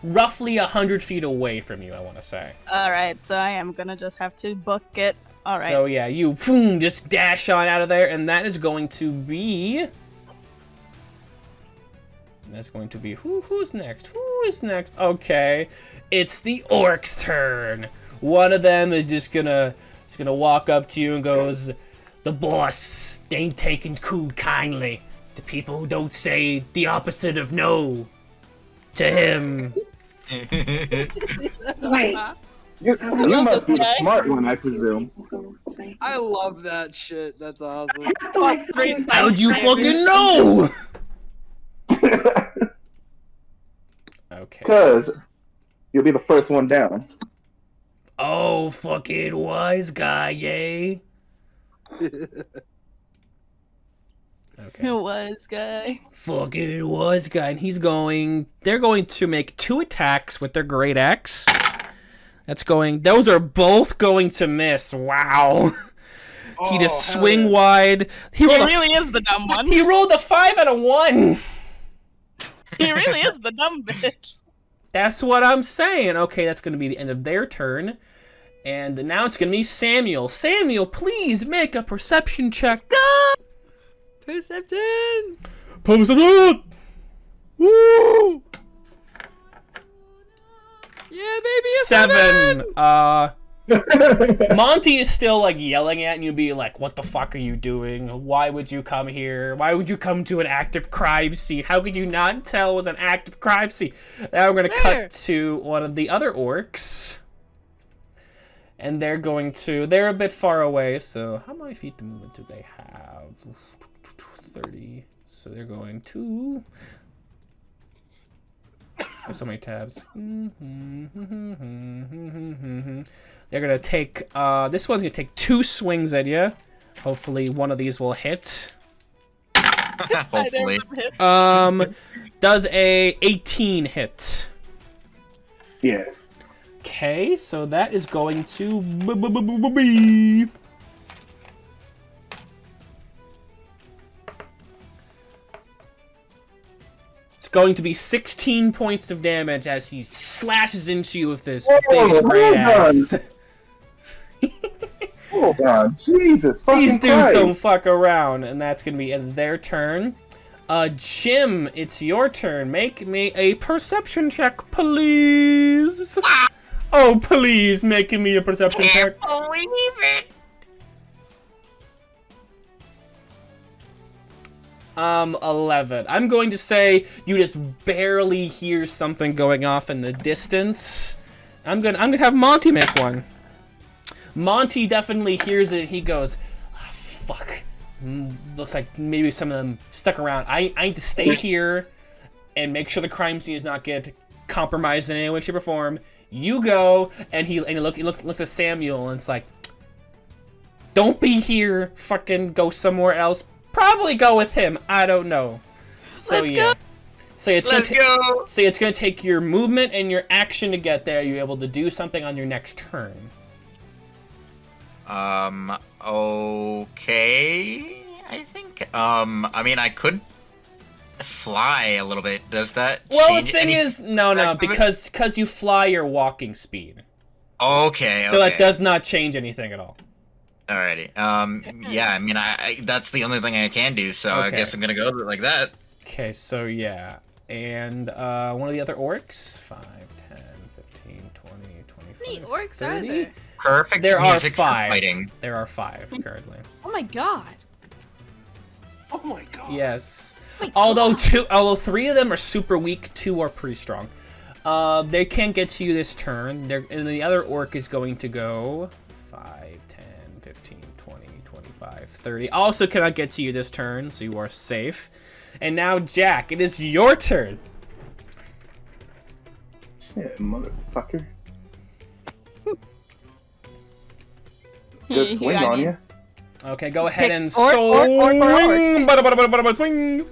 roughly 100 feet away from you, I want to say. Alright, so I am gonna just have to book it. Alright. So yeah, you boom, just dash on out of there, and that is going to be... That's going to be... Who's next? Who is next? Okay. It's the orc's turn. One of them is just gonna walk up to you and goes, "The boss ain't taking too kindly to people who don't say the opposite of no to him." Wait. You must be the smart one, I presume. I love that shit. That's awesome. How'd you fucking know? Okay. Because you'll be the first one down. Oh, fucking wise guy, yay. Okay. Was guy. Fucking wise guy, and they're going to make 2 attacks with their great axe. Those are both going to miss. Wow. He just swing wide. He really is the dumb one. He rolled a 5 and a 1. He really is the dumb bitch. That's what I'm saying. Okay, that's going to be the end of their turn. And now it's going to be Samuel. Samuel, please make a perception check. Perception! Perception! Woo! Yeah, baby, a 7. Monty is still like yelling at you, be like, "What the fuck are you doing? Why would you come here? Why would you come to an active crime scene? How could you not tell it was an active crime scene?" Now we're gonna cut to one of the other orcs, and they're a bit far away. So how many feet of movement do they have? 30. So they're going to. There's so many tabs. They're gonna take, this one's gonna take 2 swings at you. Hopefully one of these will hit. Hopefully. Does a 18 hit? Yes. Okay, so that is going to be... It's going to be 16 points of damage as he slashes into you with this big great axe. Hold on, Jesus fucking These dudes Christ. don't fuck around, and that's gonna be their turn. Jim, it's your turn. Make me a perception check, please. Oh, please, making me a perception check. Can't believe it. 11. I'm going to say you just barely hear something going off in the distance. I'm gonna have Monty make one. Monty definitely hears it. He goes, "Ah, fuck. Looks like maybe some of them stuck around. I need to stay here and make sure the crime scene does not get compromised in any way, shape, or form. You go." And he looks at Samuel, and it's like, "Don't be here. Fucking go somewhere else. Probably go with him. I don't know." So Let's yeah. go. So it's Let's go. So it's gonna take your movement and your action to get there. You're able to do something on your next turn. Okay. I think. I mean, I could fly a little bit. Does that Well, change the thing is, no, because you fly your walking speed. Okay. So that does not change anything at all. Alrighty. Yeah. I mean, I that's the only thing I can do. So I Okay. guess I'm gonna go like that. Okay, so yeah. And one of the other orcs, 5, 10, 15, 20, 25, How many orcs 30? are there? Perfect There are music for 5. fighting. There are 5 currently. Oh my god. Oh my god. Yes. Oh my Although God. 3 of them are super weak, 2 are pretty strong. They can't get to you this turn. And the other orc is going to go 5, 10, 15, 20, 25, 30. Also cannot get to you this turn, so you are safe. And now, Jack, it is your turn. Shit, motherfucker. Good swing on you. Okay, go ahead and orc, orc, orc, swing. Swing.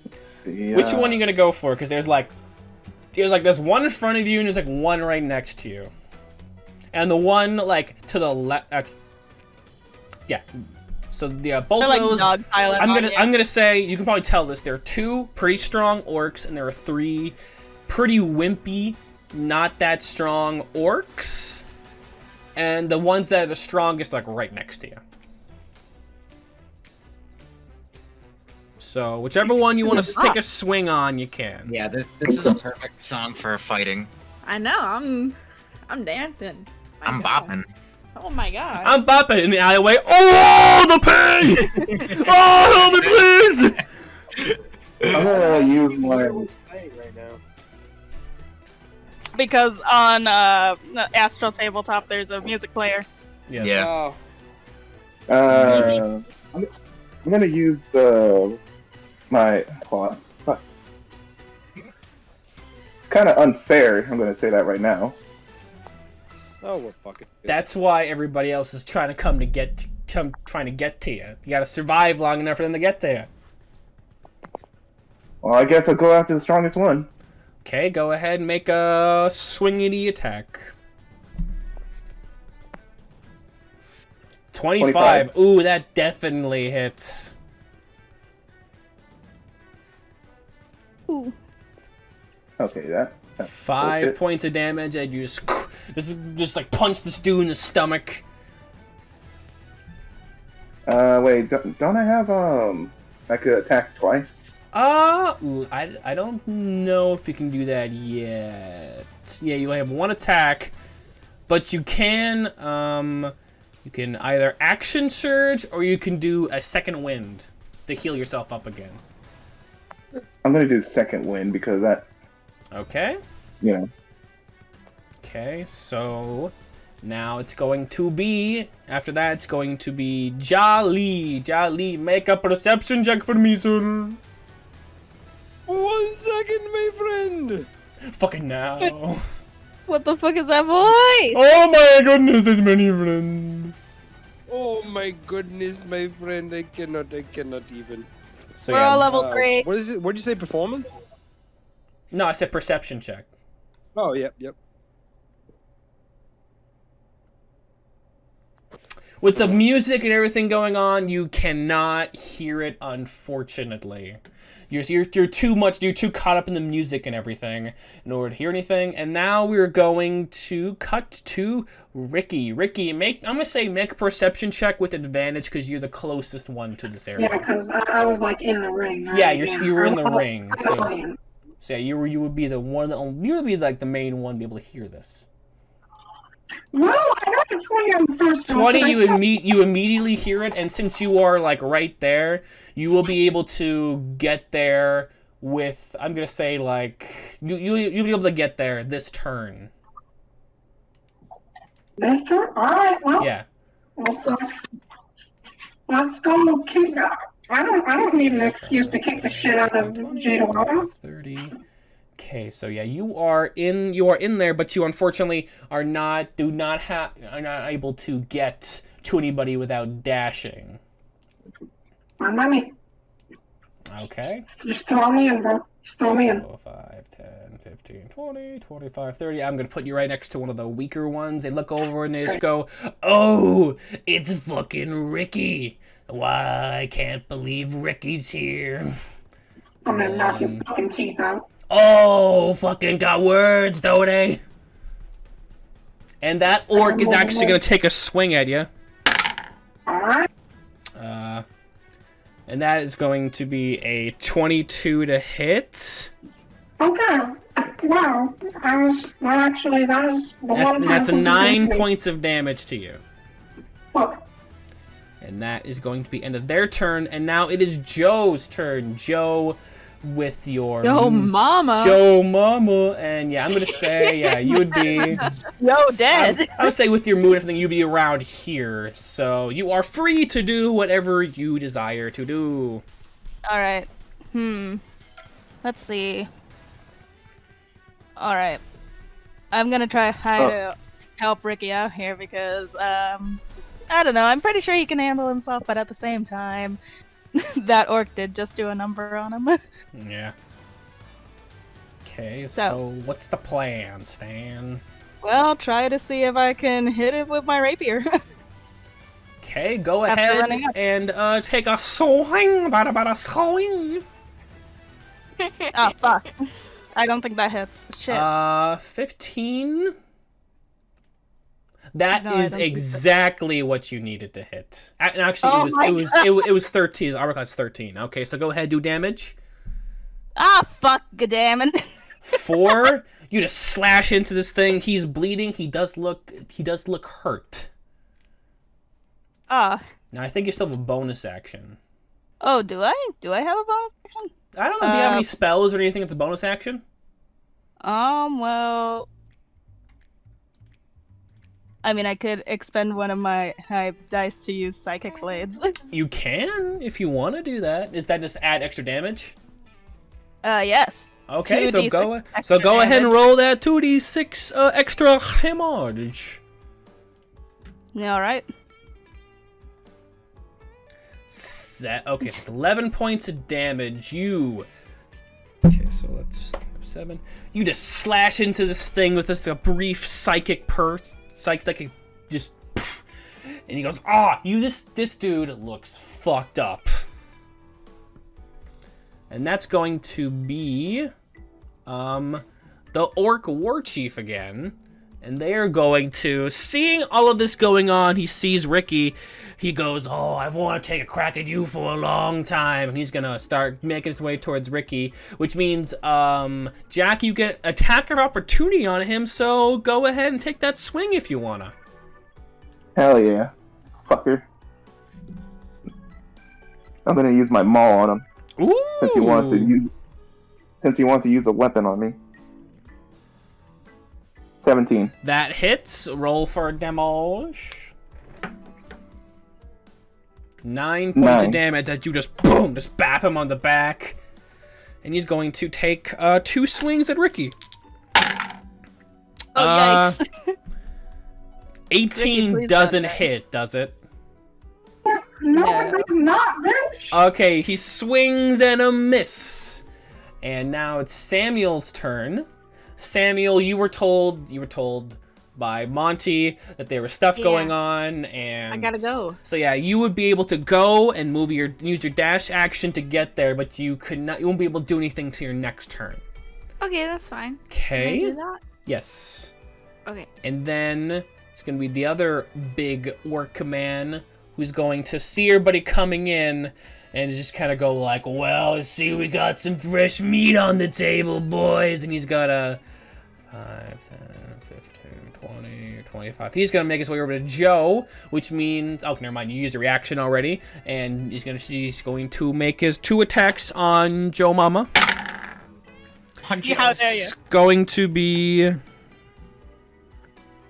Let's see. Which one are you gonna go for? Because there's one in front of you and there's like one right next to you, and the one like to the left. Yeah. So yeah, both They're of like those. dogpiling I'm on you. gonna say you can probably tell this. There are 2 pretty strong orcs and there are 3 pretty wimpy, not that strong orcs, and the ones that are the strongest, like, right next to you. So, whichever one you want to take a swing on, you can. Yeah, this is a perfect song for fighting. I know. I'm dancing. I'm bopping. Oh my god. I'm bopping in the alleyway. Oh, the pain! Oh, help me, please! I'm gonna use my. Right now. Because on Astral Tabletop, there's a music player. Yes. Yeah. Oh. I'm gonna use my. Hold on. It's kind of unfair. I'm gonna say that right now. Oh, well, fuck it. That's why everybody else is trying to get to you. You gotta survive long enough for them to get there. Well, I guess I'll go after the strongest one. Okay, go ahead and make a swingity attack. 25. Ooh, that definitely hits. Ooh. Okay, that's 5 bullshit. points of damage, and you just like punch this dude in the stomach. Wait, don't I have I could attack twice? I don't know if you can do that yet. Yeah, you have one attack, but you can either action surge or you can do a second wind to heal yourself up again. I'm gonna do second wind because that, Okay. you know. Okay, so now it's going to be, after that it's going to be Jálee. Jálee, make a perception check for me, sir. 1 second, my friend. Fucking now. What the fuck is that voice? Oh my goodness, there's many friends. Oh my goodness, my friend. I cannot even. So We're all yeah, level 3. What is it? What did you say? Performance? no, I said perception check. Oh, yep. With the music and everything going on, you cannot hear it, unfortunately. You're too caught up in the music and everything in order to hear anything. And now we're going to cut to Ricky. Ricky, I'm gonna say make a perception check with advantage because you're the closest one to this area. Yeah, because I was like in the ring. Right? Yeah, you were in the ring. So, So yeah, you would be the one. You would be like the main one to be able to hear this. well, I got the 20 on the first one. 20, Should I you immediately hear it, and since you are like right there, you will be able to get there with, I'm gonna say, like you'll be able to get there this turn. This turn? Alright, well, Yeah. let's go kick I don't need an excuse to kick the shit out of Jada. 30. Okay, so yeah, you are in there, but you unfortunately are not able to get to anybody without dashing. On my knee. Okay. Just throw me in, bro. Just throw me in. 4, 5, 10, 15, 20, 25, 30. I'm going to put you right next to one of the weaker ones. They look over and they just go, "Oh, it's fucking Ricky. Why, I can't believe Ricky's here." I'm gonna knock your fucking teeth out. Oh, fucking got words, don't they? And that orc is actually going to take a swing at you. Alright. And that is going to be a 22 to hit. Okay. Wow. That was the one time. That's a something 9 happened to me. points of damage to you. Fuck. And that is going to be end of their turn. And now it is Joe's turn. Joe with your... Yo, mama. Joe Mama. And yeah, I'm going to say, yeah, you would be... Yo, dead. I would say with your mood and everything, you'd be around here. So you are free to do whatever you desire to do. Alright. Let's see. Alright. I'm gonna try to help Ricky out here because, I don't know, I'm pretty sure he can handle himself, but at the same time, that orc did just do a number on him. Yeah. Okay, so what's the plan, Stan? Well, try to see if I can hit it with my rapier. Okay, go After ahead running up. and take a swing. Bada bada swing. Oh, fuck. I don't think that hits. Shit. 15. That No, I is don't think so. exactly what you needed to hit. And actually, Oh my it was 13. Armor class 13. Okay, so go ahead, do damage. Ah, fuck, goddammit. 4. You just slash into this thing. He's bleeding. He does look hurt. Ah. Now I think you still have a bonus action. Oh, do I? Do I have a bonus action? I don't know. Do you have any spells or anything that's a bonus action? Well, I mean, I could expend one of my high dice to use Psychic Blades. You can, if you want to do that. Is that just add extra damage? Yes. Okay, so 2d6 go extra ahead and damage. roll that 2d6 extra damage. Yeah, alright. Okay, so it's 11 points of damage. Okay, so let's 7. You just slash into this thing with this brief psychic just, and he goes, this dude looks fucked up. And that's going to be the Orc War Chief again. And they are going to, seeing all of this going on, he sees Ricky. He goes, I want to take a crack at you for a long time. And he's going to start making his way towards Ricky, which means, Jack, you get attack of opportunity on him, so go ahead and take that swing if you want to. Hell yeah. Fucker. I'm gonna use my maul on him. Ooh! Since he wants to use a weapon on me. 17. That hits. Roll for damage. 9 points of damage that you just bap him on the back. And he's going to take 2 swings at Ricky. Yikes. 18 Ricky, doesn't hit, does it? No, Yeah. it does not, bitch. Okay, he swings and a miss. And now it's Samuel's turn. Samuel, you were told by Monty that there was stuff going on, and I gotta go. So yeah, you would be able to go and use your dash action to get there, but you won't be able to do anything to your next turn. Okay, that's fine. Okay. Can I do that? Yes. Okay. And then it's gonna be the other big orc man who's going to see everybody coming in and just kind of go like, well, see, we got some fresh meat on the table, boys. And he's got a 5, 10, 15, 20, 25. He's going to make his way over to Joe, which means... Oh, never mind. You used a reaction already. And he's going to make his 2 attacks on Joe Mama. How dare you? It's going to be...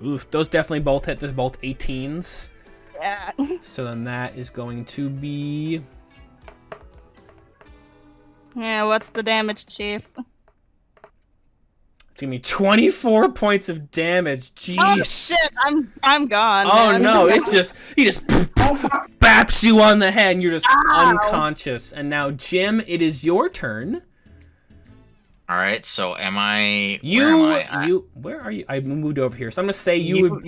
Oof, those definitely both hit. There's both 18s. Yeah. So then that is going to be... Yeah, what's the damage, Chief? It's gonna be 24 points of damage. Jeez. Oh shit, I'm gone. Oh man. no, he just baps you on the head and you're just unconscious. And now, Jim, it is your turn. All right, so where am I? Where are you? I moved over here, so I'm gonna say you would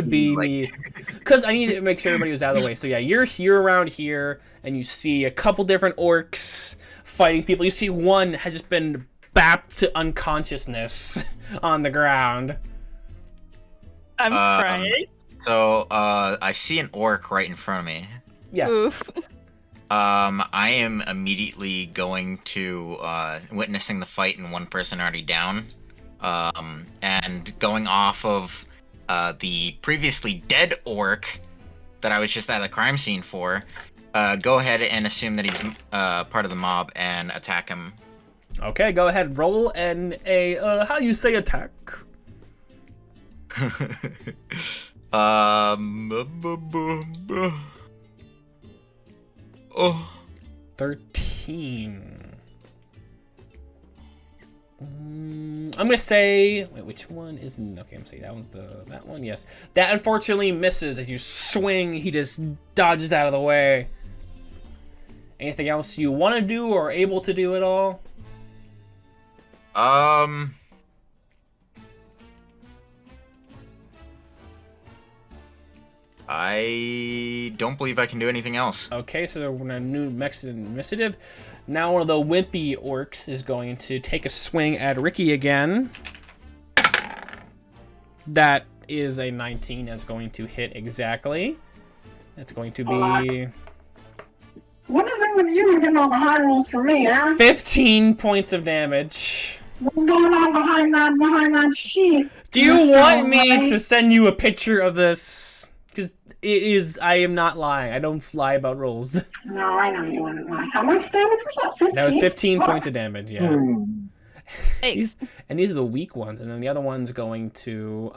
be me, because I need to make sure everybody was out of the way. So yeah, you're here around here, and you see a couple different orcs fighting people. You see one has just been bapped to unconsciousness on the ground. I'm crying. So I see an orc right in front of me. Yeah. Oof. I am immediately going to, witnessing the fight and one person already down, and going off of the previously dead orc that I was just at the crime scene for, go ahead and assume that he's part of the mob and attack him. Okay, go ahead, roll how you say attack? 13. I'm gonna say, wait, which one is? Okay, I'm saying that one's that one. Yes, that unfortunately misses. As you swing, he just dodges out of the way. Anything else you want to do or able to do at all? I don't believe I can do anything else. Okay, so we're in a new Mexican initiative. Now one of the wimpy orcs is going to take a swing at Ricky again. That is a 19. That's going to hit exactly. That's going to be... What is it with you getting all the high rolls for me, huh? 15 points of damage. What's going on behind that sheet? Do you want me to send you a picture of this? Because it is... I am not lying. I don't lie about rolls. No, I know you wouldn't lie. How much damage was that? 15? That was 15 points of damage, yeah. Thanks. These are the weak ones, and then the other one's going to...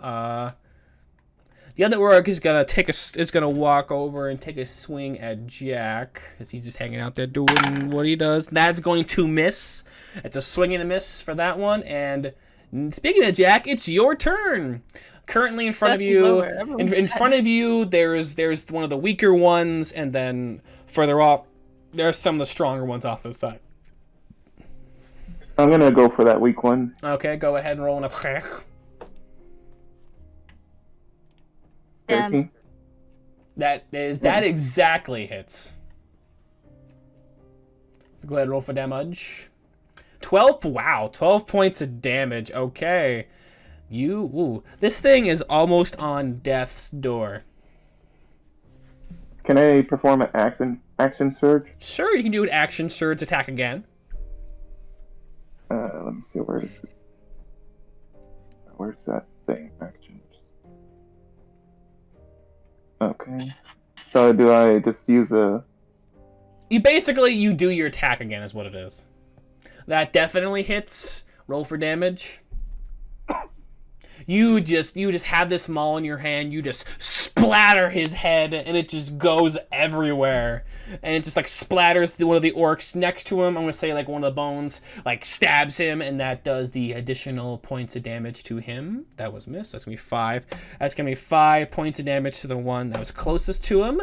The other orc is gonna walk over and take a swing at Jack, because he's just hanging out there doing what he does. That's going to miss. It's a swing and a miss for that one. And speaking of Jack, it's your turn. Currently in front of you, in front of you, there's one of the weaker ones, and then further off, there's some of the stronger ones off to the side. I'm gonna go for that weak one. Okay, go ahead and roll an 13. That exactly hits. So go ahead and roll for damage. 12. Wow, 12 points of damage. Okay, this thing is almost on death's door. Can I perform an action surge? Sure, you can do an action surge attack again. Let me see, where's that thing? Action. Okay. So do I just use a... You do your attack again is what it is. That definitely hits. Roll for damage. You just have this maul in your hand, you just splatter his head, and it just goes everywhere. And it just like splatters one of the orcs next to him. I'm gonna say like one of the bones like stabs him, and that does the additional points of damage to him. That was missed. That's gonna be 5. That's gonna be 5 points of damage to the one that was closest to him.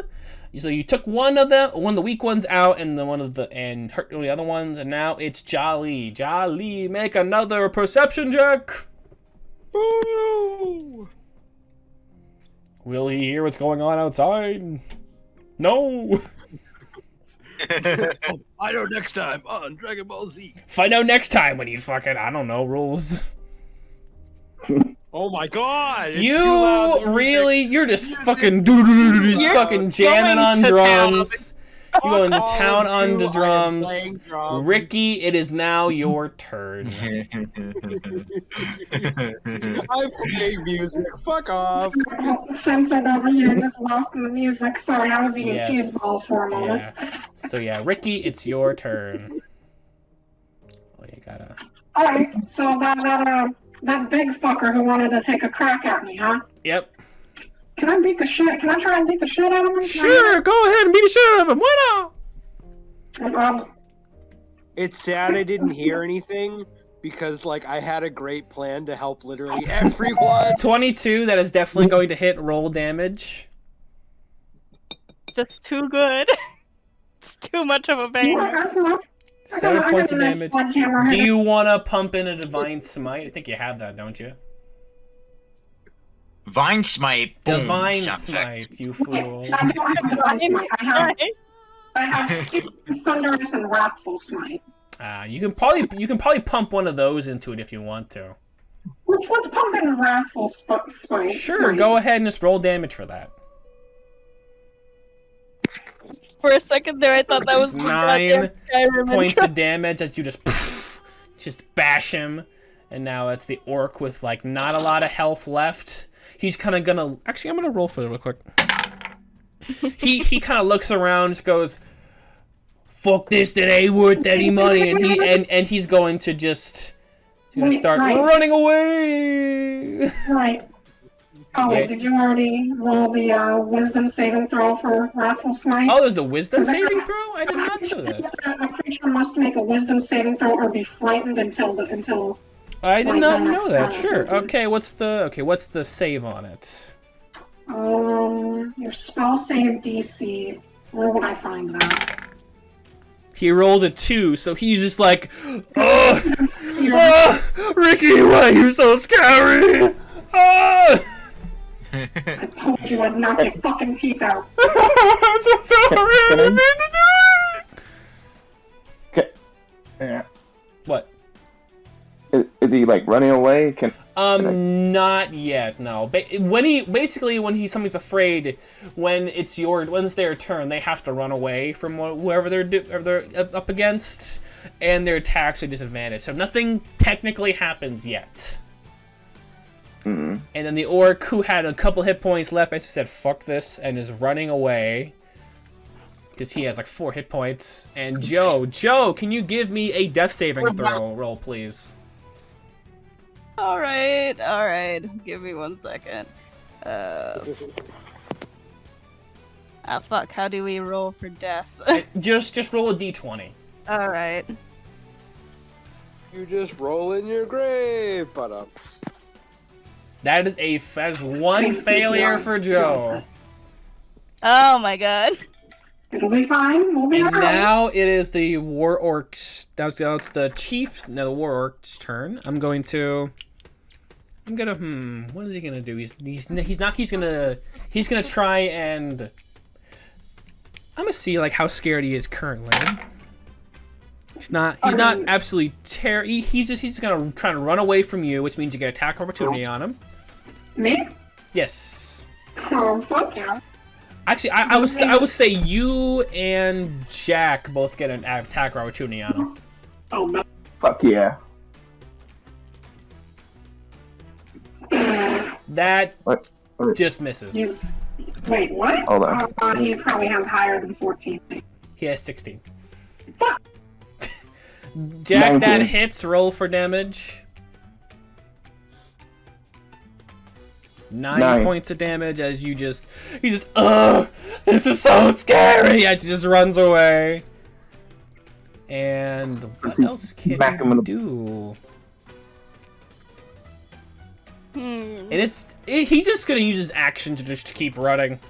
So you took one of the weak ones out, and and hurt the other ones, and now it's Jálee. Jálee, make another perception check. Ooh. Will he hear what's going on outside? No. I know next time on Dragon Ball Z. Find out next time when you fucking, I don't know, rules. Oh my god! You're just fucking fucking jamming on drums. You're going to town on the drums. Ricky, it is now your turn. I'm playing music. Fuck off. Censored over here, just lost in the music. Sorry, I was eating cheese balls for a moment. Yeah. So yeah, Ricky, it's your turn. Oh, you gotta. All right. So that big fucker who wanted to take a crack at me, huh? Yep. Can I try and beat the shit out of him? Sure, go ahead and beat the shit out of him. Why not? It's sad I didn't hear anything because, like, I had a great plan to help literally everyone. 22, that is definitely going to hit. Roll damage. Just too good. It's too much of a bang. 7 points of damage. Do you want to pump in a Divine Smite? I think you have that, don't you? Divine Smite. Divine Smite, you fool. I don't have Divine Smite. I have Thunderous and Wrathful Smite. You can probably pump one of those into it if you want to. Let's pump in Wrathful Smite. Sure, go ahead and just roll damage for that. For a second there, I thought that was 9 points of damage as you just bash him, and now it's the orc with like not a lot of health left. He's kind of gonna... Actually, I'm gonna roll for it real quick. He kind of looks around, just goes, "Fuck this! That ain't worth any money." And he's going to just start running away. Right. Oh wait, did you already roll the Wisdom saving throw for Wrathful Smite? Oh, there's a Wisdom saving throw? I did not know that. A creature must make a Wisdom saving throw or be frightened until. I did not know that. Sure. Okay, what's the save on it? Your spell save DC. Where would I find that? He rolled a 2, so he's just like, Ricky, why are you so scary? I told you I'd knock your fucking teeth out. I'm so sorry. I didn't mean to do it. Yeah. What? Is he like running away? Not yet. No. When somebody's afraid, when it's their turn, they have to run away from whoever they're up against, and their attacks are disadvantaged. So nothing technically happens yet. Mm-hmm. And then the orc, who had a couple hit points left, basically said, "Fuck this," and is running away. Because he has like 4 hit points. And Joe, can you give me a death saving throw roll, please? Alright. Give me 1 second. Fuck. How do we roll for death? just roll a d20. Alright. You just roll in your grave, but That is one failure for Joe. Oh my god. It'll be fine. We'll be And alright. now it is the war orc's. That's the chief. Now the war orc's turn. I'm gonna. What is he gonna do? He's gonna try and. I'm gonna see like how scared he is currently. He's not absolutely He's just gonna try to run away from you, which means you get attack opportunity on him. Me? Yes. Oh, fuck yeah. Actually, I would say you and Jack both get an attack opportunity on him. Oh, no. Fuck yeah. That What? just misses. Wait, what? Hold on. He probably has higher than 14. He has 16. Jack, 19. that hits. Roll for damage. 9 points of damage as he just, this is so scary. As he just runs away. And what else can he do? And he's just gonna use his action to just keep running.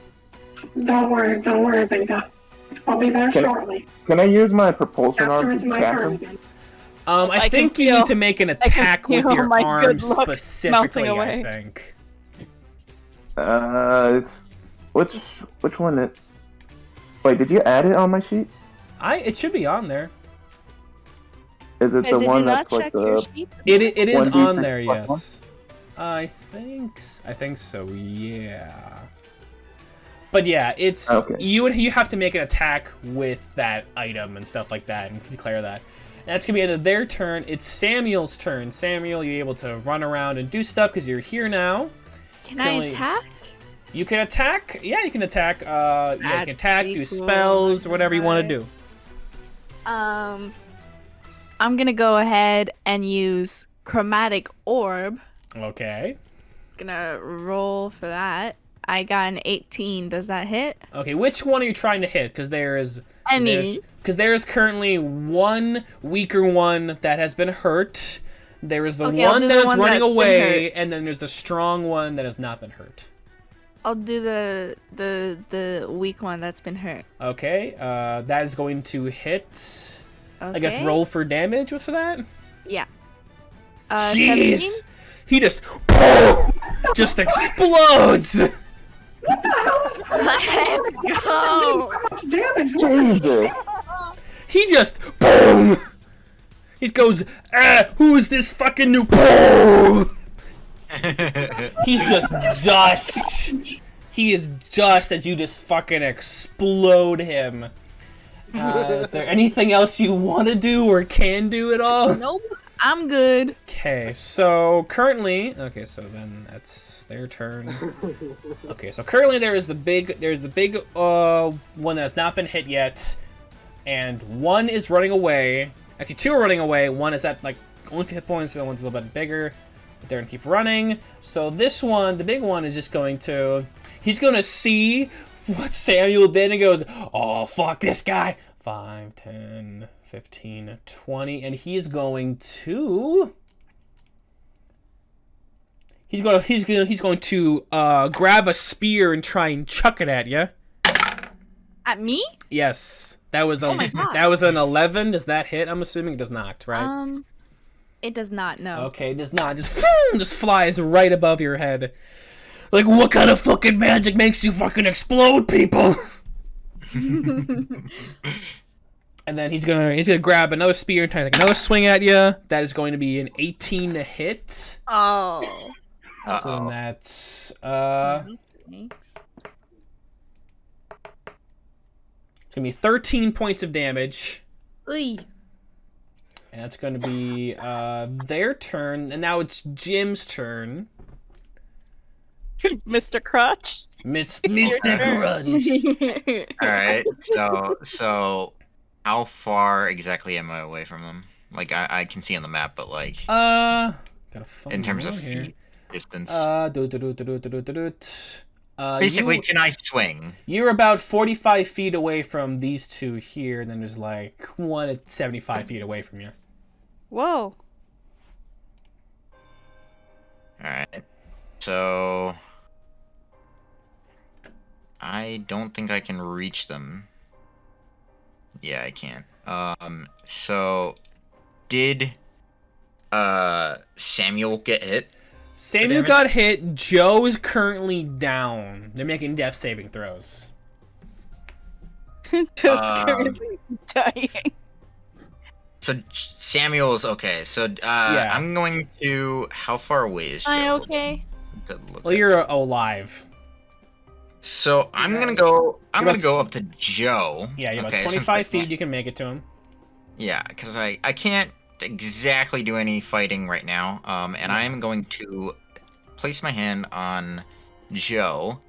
Don't worry, Vega. I'll be there shortly. Can I use my propulsion After arm it's to my catch turn him? again. I think you need to make an attack with your my arm good luck specifically, melting I away. think. It's which one? Wait, did you add it on my sheet? It should be on there. Is it the Did one you not that's like check your the? sheet? It is 1d6 on there, plus yes. I think so, yeah. But yeah, it's Okay. you have to make an attack with that item and stuff like that and declare that. And that's gonna be the end of their turn. It's Samuel's turn. Samuel, you're able to run around and do stuff because you're here now. Can I attack? You can attack. Yeah, you can attack. You can attack, do pretty spells, or cool. whatever you want to do. I'm gonna go ahead and use Chromatic Orb. Okay. Gonna roll for that. I got an 18. Does that hit? Okay, which one are you trying to hit? Because there's currently one weaker one that has been hurt. There is the one that is running away, and then there's the strong one that has not been hurt. I'll do the weak one that's been hurt. Okay, that is going to hit. Okay. I guess roll for damage for that. Yeah. Jeez, 17? he just explodes. What the hell is Let's go! How much damage? What the Jesus. shit? He just boom. He goes, who is this fucking new boom? He's just dust. He is dust as you just fucking explode him. Is there anything else you want to do or can do at all? Nope. I'm good. Okay, so currently, so then that's their turn. Okay, so currently there's the big one that's not been hit yet, and one is running away. Actually, two are running away. One is at like only 2 hit points. The other one's a little bit bigger. But they're gonna keep running. So this one, the big one, is just he's gonna see what Samuel did and goes, oh fuck this guy. 5, 10, 15, 20, and he's going to grab a spear and try and chuck it at you. At me? Yes, that was my God. that was an 11. Does that hit? I'm assuming it does not, right? It does not. No. Okay, it does not. Just flies right above your head. Like, what kind of fucking magic makes you fucking explode people? And then he's gonna grab another spear and take another swing at you. That is going to be an 18 to hit. Oh. Uh-oh. So that's Thanks. it's gonna be 13 points of damage. Oy. And that's gonna be their turn, and now it's Jim's turn. Mr. Crotch. Mr. Grunge. All right. So how far exactly am I away from them? Like I can see on the map, but like Gotta find in terms one of here. feet distance. Basically, can I swing? You're about 45 feet away from these two here, and then there's like one at 75 feet away from you. Whoa. Alright. So I don't think I can reach them. Yeah, I can't. So did Samuel get hit? Samuel got hit. Joe is currently down. They're making death saving throws. Just currently dying. So Samuel's okay. So Yeah. I'm going to. How far away is Joe? Am I okay? To look Well, at. you're alive. So I'm gonna go. I'm gonna go up to Joe. Yeah, you're okay, about since 25 I feet. can't- You can make it to him. Yeah, because I can't exactly do any fighting right now. And I am going to place my hand on Joe,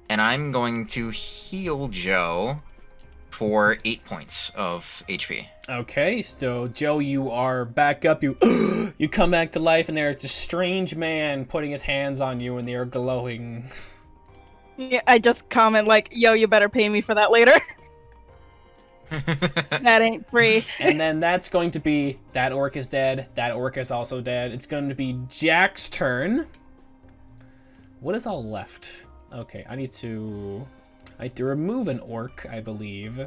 and I'm going to heal Joe for 8 points of HP. Okay, so Joe, you are back up. You you come back to life, and there's a strange man putting his hands on you, and they are glowing. Yeah, I just comment like, yo, you better pay me for that later. That ain't free. And then that's going to be that orc is dead. That orc is also dead. It's going to be Jack's turn. What is all left? Okay, I need to remove an orc, I believe.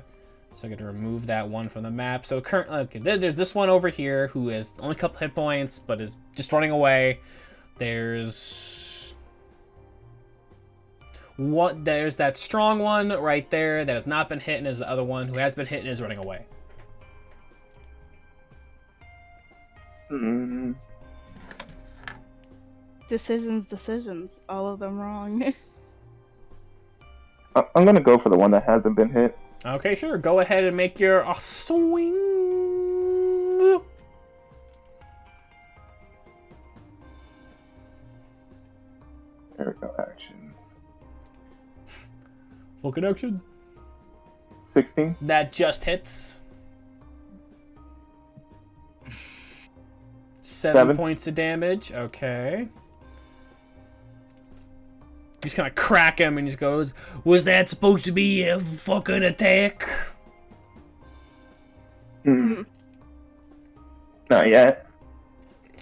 So I got to remove that one from the map. So currently, okay, there's this one over here who has only a couple hit points, but is just running away. There's that strong one right there that has not been hit, and is the other one who has been hit and is running away. Mm, Decisions. All of them wrong. I'm gonna go for the one that hasn't been hit. Okay, sure. Go ahead and make your swing. There we go. Actions. Full connection. 16. That just hits. 7 points of damage. Okay. He's gonna crack him and he goes, "Was that supposed to be a fucking attack?" Hmm. Not yet.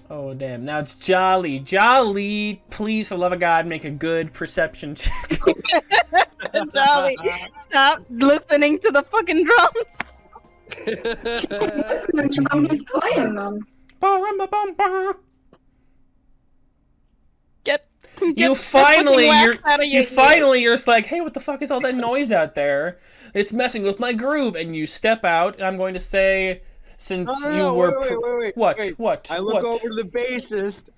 Oh damn! Now it's Jálee. Jálee, please, for the love of God, make a good perception check. Jálee, stop listening to the fucking drums. Listening to them, he's playing them. Get You the finally, fucking you're wax out of your you're just like, hey, what the fuck is all that noise out there? It's messing with my groove. And you step out, and I'm going to say, since you were wait. what? I look what? over to the bassist.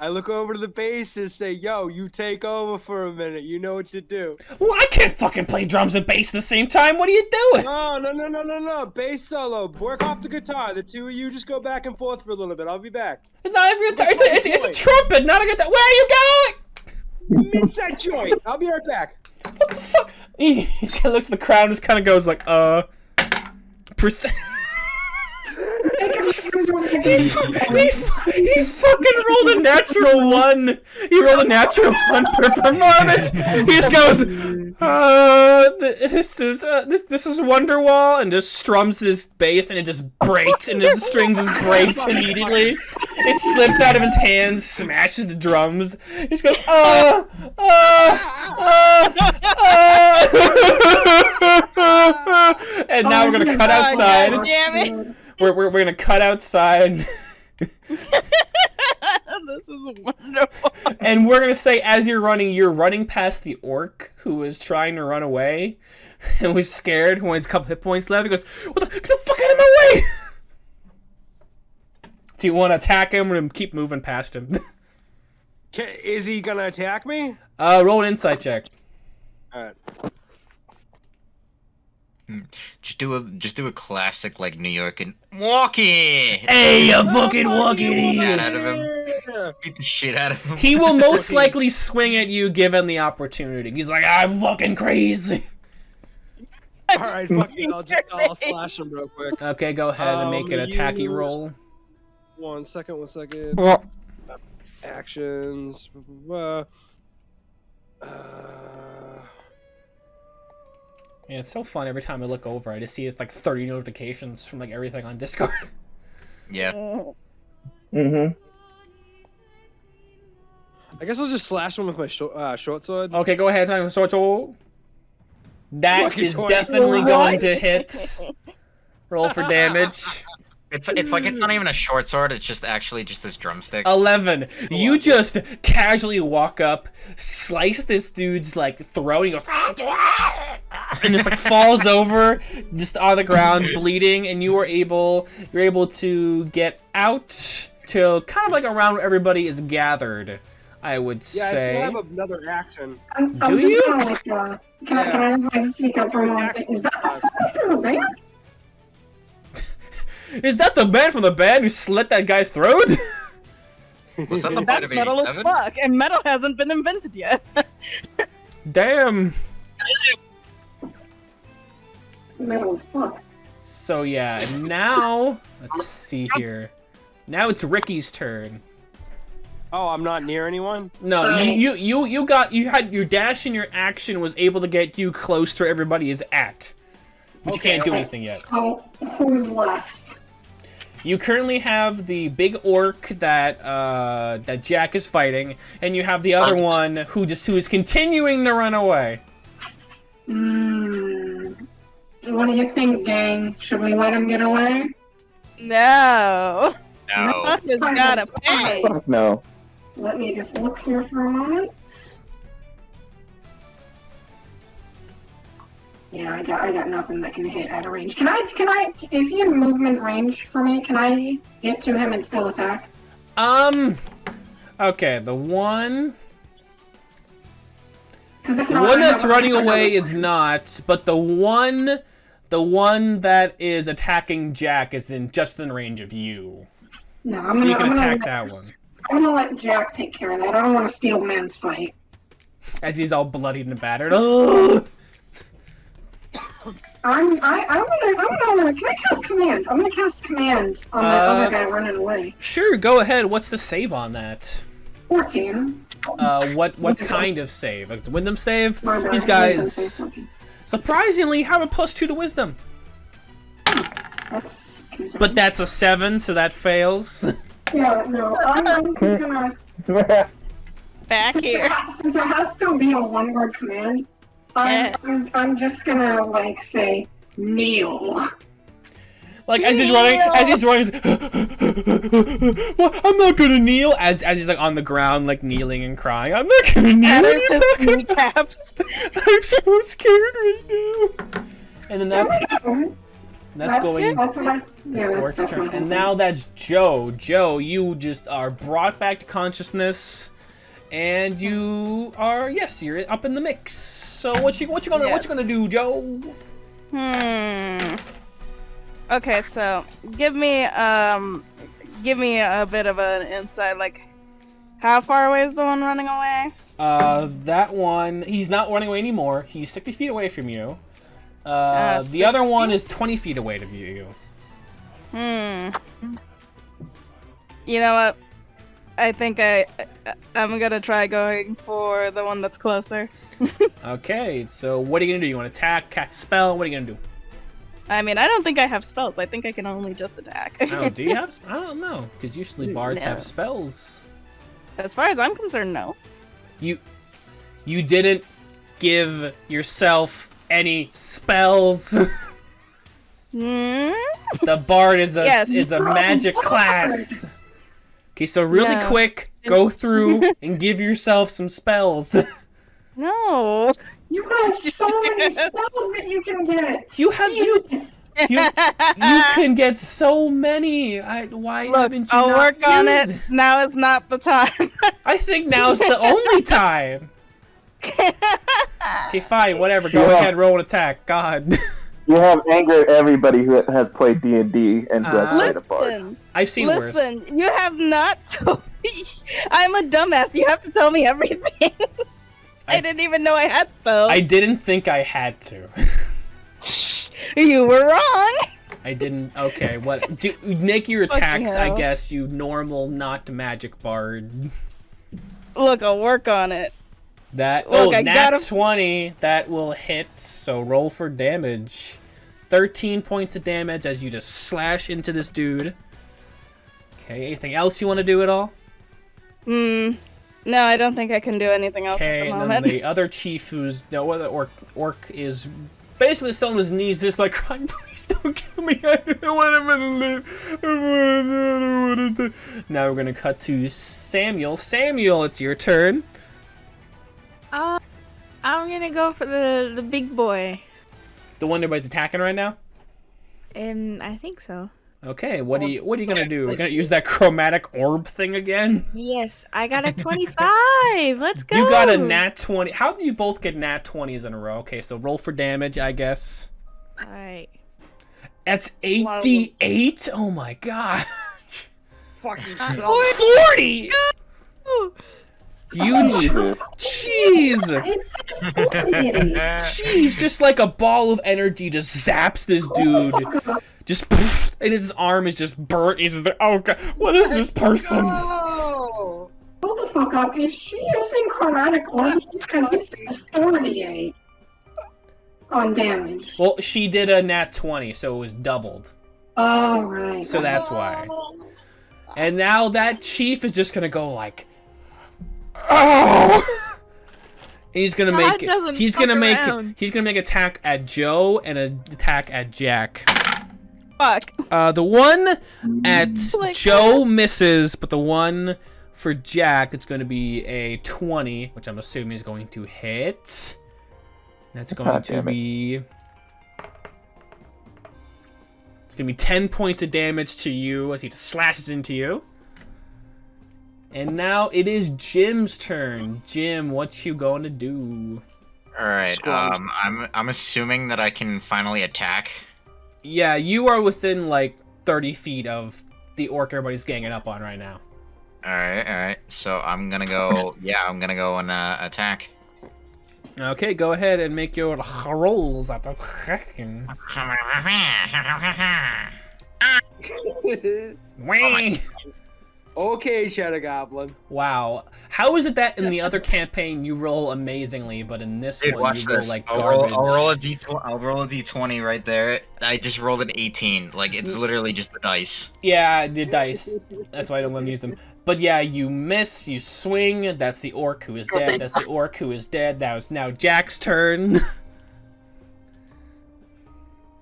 Say, "Yo, you take over for a minute. You know what to do." Well, I can't fucking play drums and bass at the same time. What are you doing? No. Bass solo. Work off the guitar. The two of you just go back and forth for a little bit. I'll be back. It's not a guitar. It's a trumpet, not a guitar. Where are you going? Miss that joint. I'll be right back. What the fuck? He just kind of looks at the crowd and just kind of goes like, He's fucking rolled a natural 1. He rolled a natural 1 per performance. He just goes, this is Wonderwall, and just strums his bass, and it just breaks, and his strings just break immediately. It slips out of his hands, smashes the drums. He just goes, and now we're gonna cut outside. God damn it. We're gonna cut outside. This is wonderful. And we're gonna say, as you're running past the orc who was trying to run away and was scared, who has a couple hit points left. He goes, "What get the fuck out of my way!" Do you want to attack him or keep moving past him? Is he gonna attack me? Roll an insight check. All right. Just do a classic like New York and walkie. Hey, you fucking walkie! Beat the shit out of him. He will most likely swing at you given the opportunity. He's like, I'm fucking crazy. All right, fuck it. I'll slash him real quick. Okay, go ahead and make an attacky roll. 1 second. Actions. Yeah, it's so fun every time I look over. I just see it's like 30 notifications from like everything on Discord. Yeah. Mm-hmm. I guess I'll just slash him with my short sword. Okay, go ahead, time Soto. That Fucking is 20. definitely going to hit. Roll for damage. It's like it's not even a short sword. It's just actually just this drumstick. 11. You just casually walk up, slice this dude's like throat. He goes, and just like falls over, just on the ground, bleeding. And you're able to get out till kind of like around where everybody is gathered. I would say. Yeah, I still have another action. I'm Do just you? gonna like, can I just like speak up for a moment? Is that the fucker from the band? Is that the man from the band who slit that guy's throat? Was that the band That's of metal as 87? fuck, and metal hasn't been invented yet. Damn. Metal as fuck. So yeah, now let's see here. Now it's Ricky's turn. Oh, I'm not near anyone? No, you had your dash and your action was able to get you close to where everybody is at. But you can't do anything yet. So, who's left? You currently have the big orc that Jack is fighting, and you have the other one who is continuing to run away. What do you think, gang? Should we let him get away? No. No. He's gotta pay. Fuck no. Let me just look here for a moment. Yeah, I got nothing that can hit at a range. Can I, is he in movement range for me? Can I get to him and still attack? Okay, the one The that's running away is not, but the one that is attacking Jack is just in range of you. No, So you can attack that one. I'm gonna let Jack take care of that. I don't want to steal the man's fight. As he's all bloodied and battered. I'm gonna. Can I cast command? I'm gonna cast command on that other guy running away. Sure, go ahead. What's the save on that? 14. What kind of save? Like wisdom save? My bad. These Wisdom guys save 14. surprisingly have a +2 to wisdom. That's concerning. But that's a 7, so that fails. Yeah, no. I'm just gonna. Back here. Since it has to be a one-word command, I'm just gonna like say kneel. Like as he's running, he's what? I'm not gonna kneel. As he's like on the ground, like kneeling and crying. I'm not gonna kneel. What are you talking about? I'm so scared right now. And then that's going. That's what I. Yeah, that's Orc's turn. my And now that's Joe. Joe, you just are brought back to consciousness, and you are you're up in the mix. So what you gonna do, Joe? Okay, so give me a bit of an insight. Like, how far away is the one running away? That one, he's not running away anymore. He's 60 feet away from you. The other one is 20 feet away from you. You know what? I think I'm gonna try going for the one that's closer. Okay, so what are you gonna do? You want to attack, cast a spell? What are you gonna do? I mean, I don't think I have spells. I think I can only just attack. Oh, do you have? I don't know, because usually bards No. have spells. As far as I'm concerned, no. You didn't give yourself any spells. The bard is a magic class. Okay, so really No. quick, go through and give yourself some spells. No. You have so many spells that you can get. You have Jesus. you can get so many. Why Look, haven't you I'll not work on it. used Now is not the time. I think now's the only time. Okay, fine, whatever. Go Yeah. ahead, roll an attack. God. You have angered everybody who has played D&D and who has played a bard. Listen, I've seen worse. listen, you have not told me. I'm a dumbass. You have to tell me everything. I didn't even know I had spells. I didn't think I had to. You were wrong. I didn't. Okay, what? Make your Fucking attacks, I hell. guess, you normal, not magic bard. Look, I'll work on it. That Look, I nat gotta- 20. That will hit. So roll for damage. 13 points of damage as you just slash into this dude. Okay, anything else you want to do at all? No, I don't think I can do anything else at Okay, the and moment. then the other chief, who's no other orc is basically still on his knees, just like crying, "Please don't kill me! I don't want to live. I don't want to." Now we're gonna cut to Samuel. Samuel, it's your turn. I'm gonna go for the big boy. The one everybody's attacking right now. I think so. Okay, what are you gonna do? We're gonna use that chromatic orb thing again. Yes, I got a 25. Let's go. You got a nat 20. How do you both get nat 20s in a row? Okay, so roll for damage, I guess. All right. That's 8d8. Oh my god. Fucking 40. You jeez. It says 40. Jeez, just like a ball of energy just zaps this dude. Just poof, and his arm is just burnt. He's just like, oh god, what is this person? Hold the fuck up. Is she using chromatic orb? Because it says 48 on damage. Well, she did a nat 20, so it was doubled. Oh, right. So that's why. And now that chief is just gonna go like, oh. And he's gonna God make doesn't he's fuck gonna make around. he's gonna make attack at Joe and an attack at Jack. Fuck. The one at Like Joe misses, but the one for Jack, it's going to be a 20, which I'm assuming is going to hit. That's going God to damn it. be... It's going to be 10 points of damage to you as he slashes into you. And now it is Jim's turn. Jim, what you going to do? All right. Scrum. I'm assuming that I can finally attack. Yeah, you are within, like, 30 feet of the orc everybody's ganging up on right now. All right. So I'm gonna go. Yeah, I'm gonna go and attack. Okay, go ahead and make your rolls at the attacking. Wang! Okay, Shadow Goblin. Wow. How is it that in the other campaign you roll amazingly, but in this Dude, one watch you roll this. like I'll garbage? roll a d20. I'll roll a d20 right there. I just rolled an 18. Like it's literally just the dice. Yeah, the dice. That's why I don't let them use them. But yeah, you miss, you swing. That's the orc who is dead. That's the orc who is dead. That was now Jack's turn.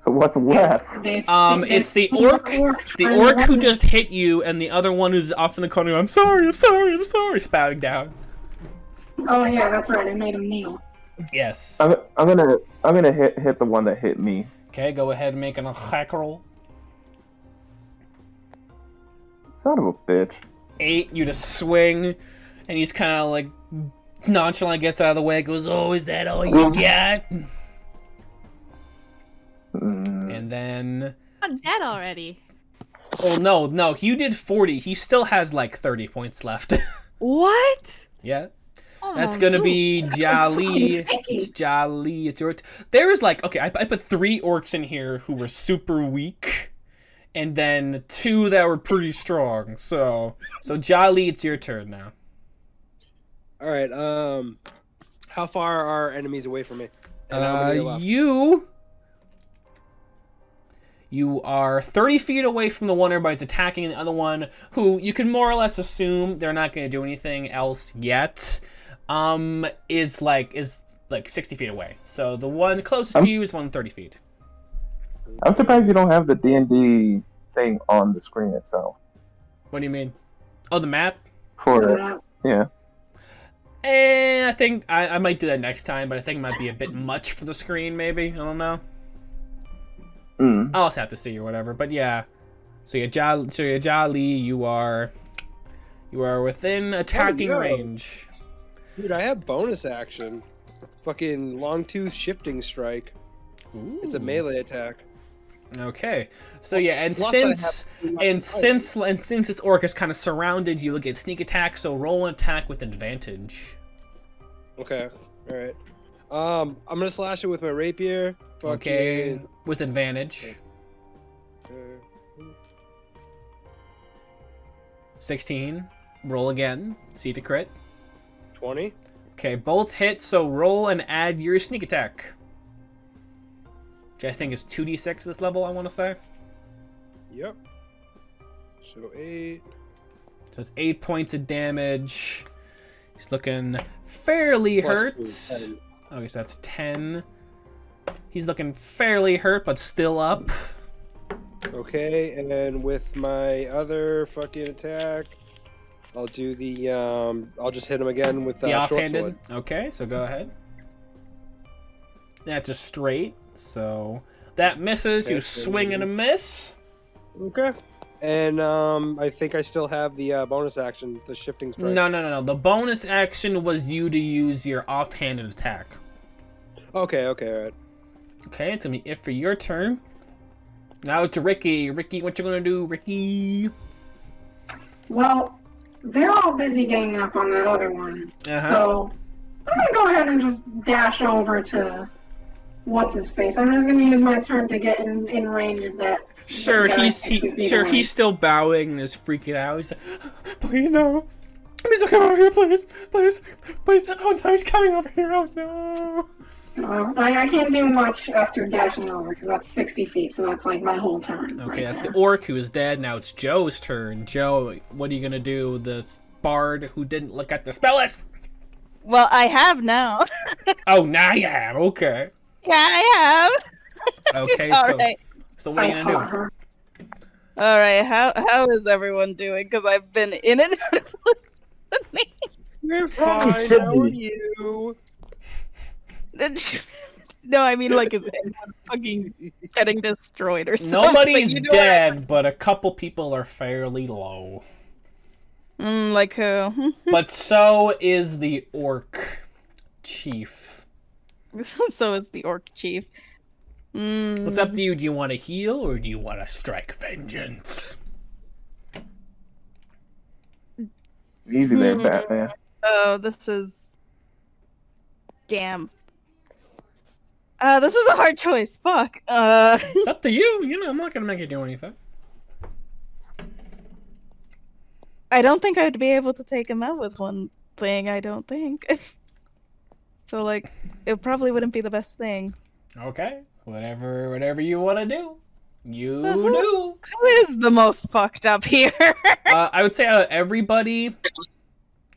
So what's left? It's the orc. The orc who just hit you, and the other one who's off in the corner. I'm sorry, spouting down. Oh, yeah, that's right. I made him kneel. Yes. I'm gonna hit the one that hit me. Okay, go ahead and make an attack roll. Son of a bitch. 8, you just swing, and he's kind of like nonchalant, gets out of the way, goes, "Oh, is that all you got?" And then, I'm dead already. oh no, you did 40. He still has like 30 points left. What? Yeah. Oh, That's gonna be fucking Jálee. tricky. It's Jálee. It's your. There is like, okay, I put 3 orcs in here who were super weak, and then 2 that were pretty strong. So Jálee, it's your turn now. All right. How far are enemies away from me? And how many are left? You are 30 feet away from the one everybody's attacking, and the other one, who you can more or less assume they're not going to do anything else yet, is like 60 feet away. So the one closest to you is 130 feet. I'm surprised you don't have the D&D thing on the screen itself. What do you mean? Oh, the map? Yeah. And I think I might do that next time, but I think it might be a bit much for the screen, maybe. I don't know. I'll just have to see or whatever. But yeah. So Jálee, you are within attacking range. Dude, I have bonus action. Fucking long tooth shifting strike. Ooh. It's a melee attack. Okay, so yeah, and since this orc is kind of surrounded, you look at sneak attack. So roll an attack with advantage. Okay, all right. I'm gonna slash it with my rapier. Okay, with advantage. 16. Roll again. See the crit. 20. Okay, both hit. So roll and add your sneak attack. Which I think is 2d6 this level, I want to say. Yep. So 8. So it's 8 points of damage. He's looking fairly hurt. Okay, so that's 10. He's looking fairly hurt, but still up. Okay, and then with my other fucking attack, I'll do the, I'll just hit him again with the offhanded. short sword. Okay, so go ahead. That's a straight, so that misses. Okay, you swing and a miss. Okay. And I think I still have the bonus action, the shifting strike. No. The bonus action was you to use your offhanded attack. Okay, all right. Okay, it's gonna be it for your turn. Now it's to Ricky. Ricky, what you gonna do, Ricky? Well, they're all busy ganging up on that other one. So I'm gonna go ahead and just dash over to what's his face. I'm just gonna use my turn to get in range of that. Sure, he's still bowing and is freaking out. He's like, please no. Please don't come over here, please. Please. Oh no, he's coming over here. Oh no. I can't do much after dashing over because that's 60 feet, so that's like my whole turn. Okay, that's the orc who is dead. Now it's Joe's turn. Joe, what are you gonna do? The bard who didn't look at the spell list. Well, I have now. Oh, now you have. Okay. Yeah, I have. Okay, so what are you gonna do? All right, how is everyone doing? Because I've been in and out of listening. We're fine. How are you? No, I mean like it's fucking getting destroyed or something. Nobody's dead, but a couple people are fairly low. Like who? But so is the orc chief. So is the orc chief. What's up to you? Do you want to heal or do you want to strike vengeance? Easy there, Batman. Oh, this is... Damn. This is a hard choice. Fuck. It's up to you. You know, I'm not gonna make you do anything. I don't think I'd be able to take him out with one thing, I don't think. So, like, it probably wouldn't be the best thing. Okay. Whatever you want to do. You So do. Who is the most fucked up here? I would say out of everybody,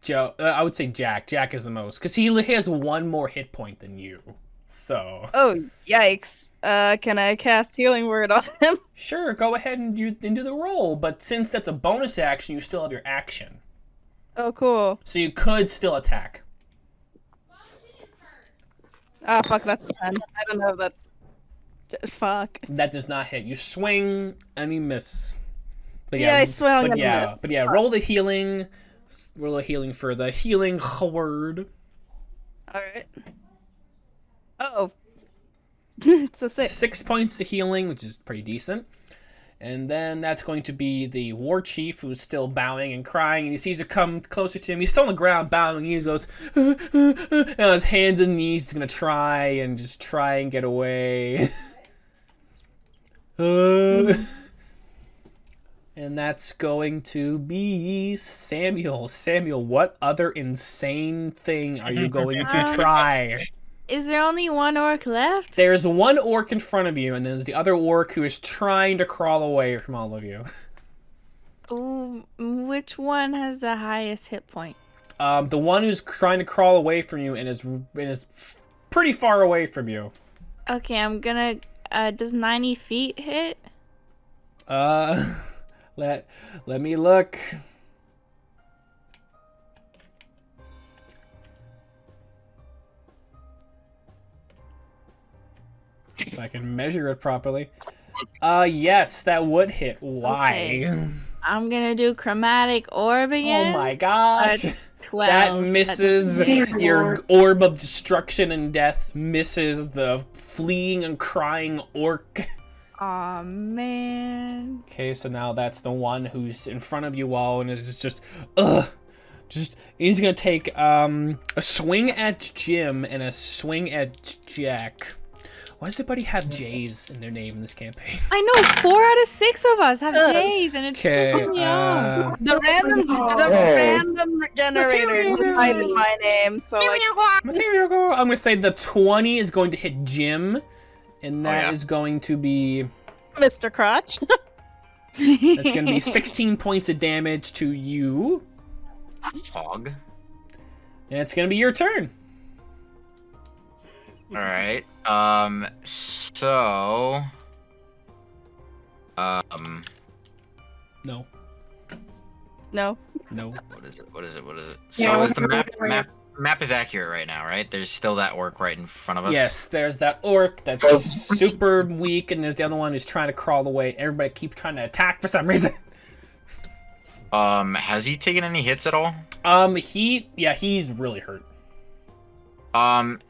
Joe. I would say Jack. Jack is the most because he has one more hit point than you. So. Oh, yikes. Can I cast Healing Word on him? Sure, go ahead and do the roll. But since that's a bonus action, you still have your action. Oh, cool. So you could still attack. Ah, fuck, that's 10. I don't know that. Fuck. That does not hit. You swing and you miss. But yeah, I swung and miss. But yeah, roll the healing. Roll the healing for the healing word. Alright. Oh. It's a 6. 6 points to healing, which is pretty decent. And then that's going to be the war chief, who's still bowing and crying, and he sees you come closer to him. He's still on the ground bowing, and he just goes, and on his hands and knees, he's going to try and get away. And that's going to be Samuel. Samuel, what other insane thing are you going to try? Is there only one orc left? There's one orc in front of you, and there's the other orc who is trying to crawl away from all of you. Ooh, which one has the highest hit point? The one who's trying to crawl away from you and is pretty far away from you. Okay, I'm gonna. Does 90 feet hit? Let me look. If I can measure it properly. Yes, that would hit. Why? Okay. I'm gonna do Chromatic Orb again. Oh my gosh. 12. That misses. Dear Your Lord. orb of destruction and death misses the fleeing and crying orc. Aw, man. Okay, so now that's the one who's in front of you all and is just he's gonna take a swing at Jim and a swing at Jack. Why does everybody have J's in their name in this campaign? I know 4 out of 6 of us have J's, and it's Okay, pissing me off. The random generator decided my name, so like, I'm gonna say the 20 is going to hit Jim, and that is going to be Mr. Crotch. that's going to be 16 points of damage to you, Hog. and it's going to be your turn. All right. So. No. No. What is it? Yeah, So is the right. map is accurate right now, right? There's still that orc right in front of us. Yes, there's that orc that's super weak, and there's the other one who's trying to crawl away. Everybody keeps trying to attack for some reason. Has he taken any hits at all? He's really hurt.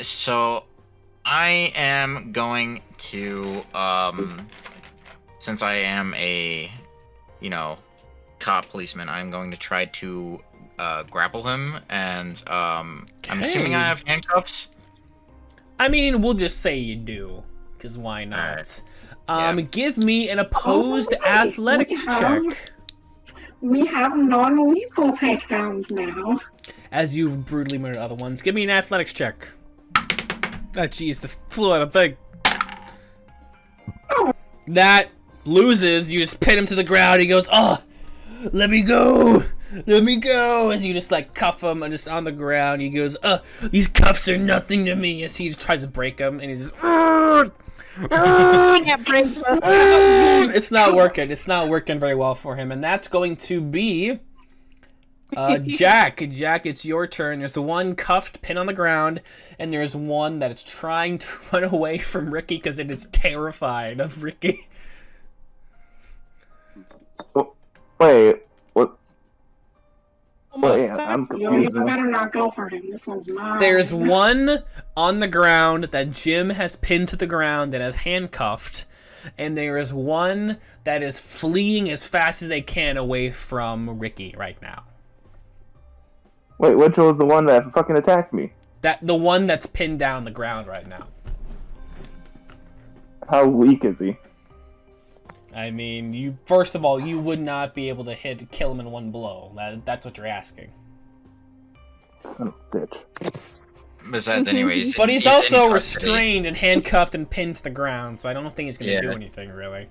So I am going to, since I am a, cop policeman, I'm going to try to, grapple him, and, I'm assuming I have handcuffs. I mean, we'll just say you do, because why not? Right. Give me an opposed athletics check. We have non-lethal takedowns now. As you've brutally murdered other ones. Give me an athletics check. Ah, jeez, the flew out of thing. That loses. You just pin him to the ground. He goes, "Oh, let me go. Let me go." As you just like cuff him and just on the ground. He goes, "These cuffs are nothing to me." As he just tries to break them, and he's just, Can't break this. it's not working. It's not working very well for him, and that's going to be Jack. Jack, it's your turn. There's the one cuffed, pin on the ground, and there's one that is trying to run away from Ricky because it is terrified of Ricky. Wait, what? Almost Wait, I'm confused. You better not go for him. This one's mine. There's one on the ground that Jim has pinned to the ground that is handcuffed, and there is one that is fleeing as fast as they can away from Ricky right now. Wait, which was the one that fucking attacked me? The one that's pinned down on the ground right now. How weak is he? I mean, first of all, you would not be able to kill him in one blow. That's what you're asking. Son of a bitch. Besides, anyways. But he's also restrained and handcuffed and pinned to the ground, so I don't think he's going to do anything, really.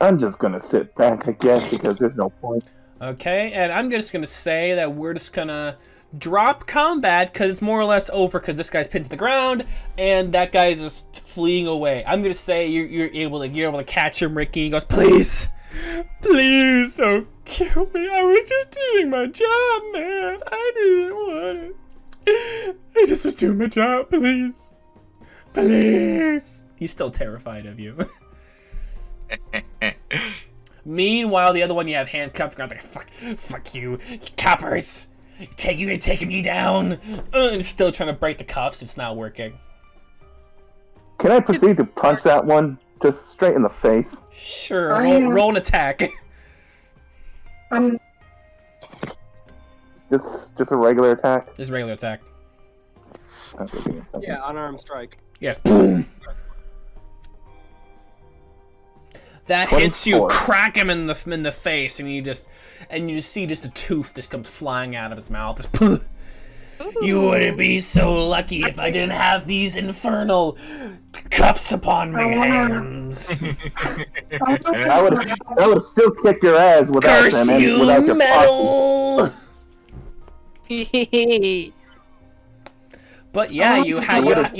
I'm just gonna sit back, I guess, because there's no point. Okay, and I'm just going to say that we're just going to drop combat because it's more or less over because this guy's pinned to the ground and that guy's just fleeing away. I'm going to say you're able to catch him, Ricky. He goes, "Please, please don't kill me. I was just doing my job, man. I didn't want it. I just was doing my job. Please, please." He's still terrified of you. Meanwhile, the other one you have handcuffed. Like, fuck you, coppers. You're taking me down. And still trying to break the cuffs. It's not working. Can I proceed to punch that one just straight in the face? Sure. Roll an attack. Just a regular attack? Just a regular attack. Okay. Yeah, unarmed strike. Yes. Boom. That 24. hits you, crack him in the face, and you just see just a tooth just comes flying out of his mouth. Just, you wouldn't be so lucky if I didn't have these infernal cuffs upon my hands. I would have still kicked your ass without Curse them you, and without your metal! But yeah, you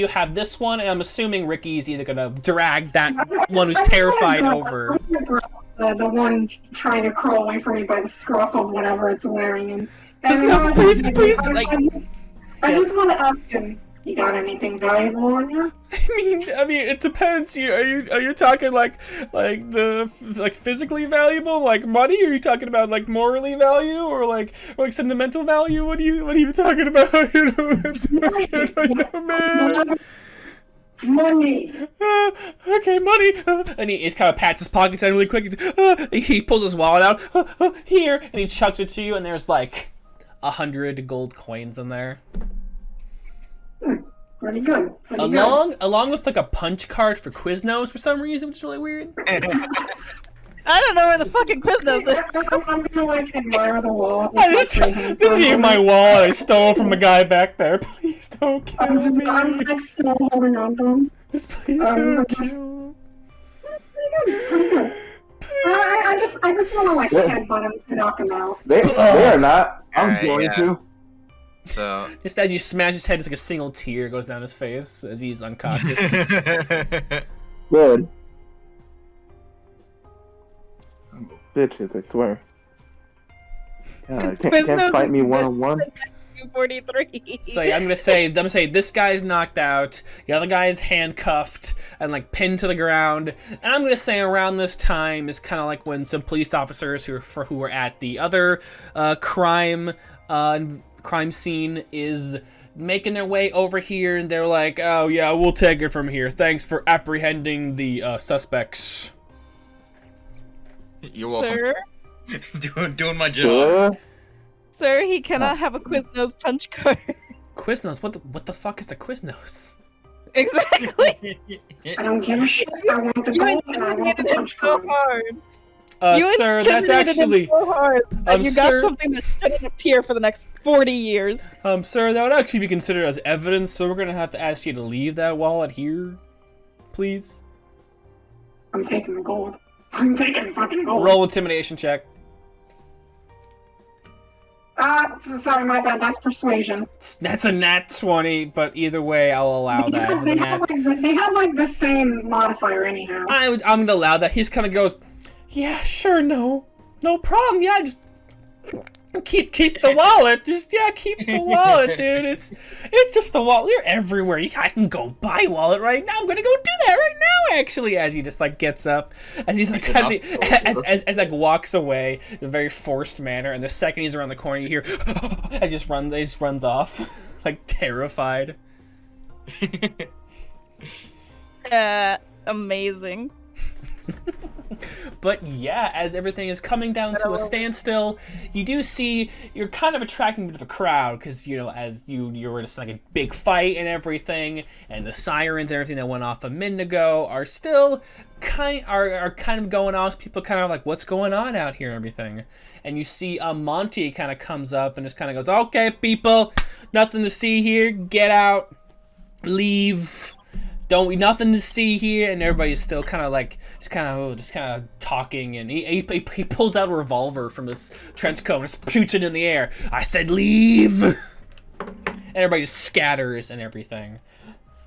have this one, and I'm assuming Ricky's either gonna drag that one who's terrified over. The one trying to crawl away from me by the scruff of whatever it's wearing. And Please, I like, just want to ask him, You got anything valuable on you? I mean, it depends. Are you talking like physically valuable, like money? Or are you talking about like morally value, or like sentimental value? What are you talking about? I'm so scared right now, man. Money. Okay, money. And he kind of pats his pockets out really quick. He pulls his wallet out. Here, and he chucks it to you, and there's like 100 gold coins in there. Pretty good. Along with like a punch card for Quiznos for some reason, which is really weird. I don't know where the fucking Quiznos is. I'm gonna like admire the wall. This is my wallet I stole from a guy back there. Please don't kill me. I'm just like still holding on to him. Just please don't kill. Pretty good. I just want to like headbutt him to knock him out. They are not. I'm Alright, going yeah. to. So Just as you smash his head, it's like a single tear goes down his face as he's unconscious. Good. Bitches, I swear. God, can't fight me one-on-one. 43. So yeah, I'm gonna say this guy's knocked out, the other guy's handcuffed and like pinned to the ground, and I'm gonna say around this time is kind of like when some police officers who were at the other crime scene is making their way over here, and they're like, "Oh yeah, we'll take it from here. Thanks for apprehending the suspects." you're welcome. Sir? Doing my job. Sir, he cannot have a Quiznos punch card. Quiznos? What the fuck is a Quiznos? Exactly. I don't give a shit. I want the You gold and I want the intimidated him punch so card. hard. You Sir, that's intimidated him actually... so hard that you got sir, something that shouldn't appear for the next 40 years. Sir, that would actually be considered as evidence, so we're gonna have to ask you to leave that wallet here, please. I'm taking the gold. I'm taking the fucking gold. Roll intimidation check. Sorry, my bad. That's persuasion. That's a nat 20, but either way, I'll allow that. They have like the same modifier anyhow. I'm gonna allow that. He's kind of goes, yeah, sure, no problem. Yeah, just keep the wallet. Just keep the wallet, dude. It's just the wallet. You're everywhere. I can go buy wallet right now. I'm gonna go do that right now, actually. As he just like gets up, as he's like as like walks away in a very forced manner, and the second he's around the corner, you hear as he just runs off, like terrified. Amazing. But yeah, as everything is coming down to a standstill, you do see you're kind of attracting a bit of a crowd because as you were just like a big fight and everything, and the sirens and everything that went off a minute ago are still kind of going off. People kind of like, what's going on out here and everything. And you see Monty kind of comes up and just kind of goes, okay, people, nothing to see here, get out, leave. Nothing to see here, and everybody's still kind of like just kind of talking, and he pulls out a revolver from his trench coat and just shoots it in the air. I said leave, and everybody just scatters and everything.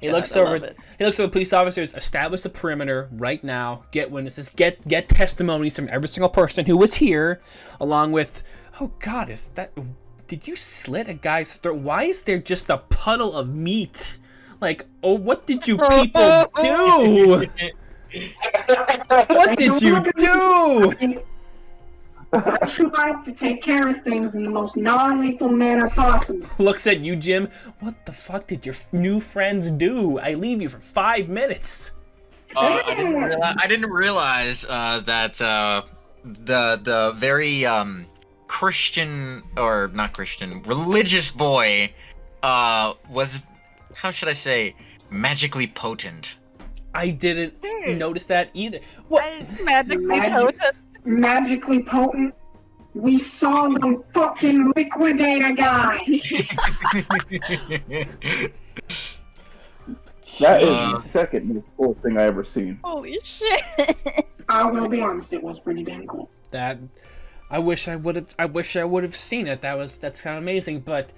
He looks over the police officers. Establish the perimeter right now. Get witnesses. Get testimonies from every single person who was here, along with. Oh God, is that? Did you slit a guy's throat? Why is there just a puddle of meat? Like, oh, what did you people do? What did you do? I tried to take care of things in the most non-lethal manner possible. Looks at you, Jim. What the fuck did your new friends do? I leave you for 5 minutes. I didn't realize that the very Christian, or not Christian, religious boy was, how should I say, magically potent. I didn't notice that either. What? Magically potent? We saw them fucking liquidate a guy! That is the second most cool thing I ever seen. Holy shit! I will be honest, it was pretty damn cool. That, I wish I would have seen it. That's kind of amazing, but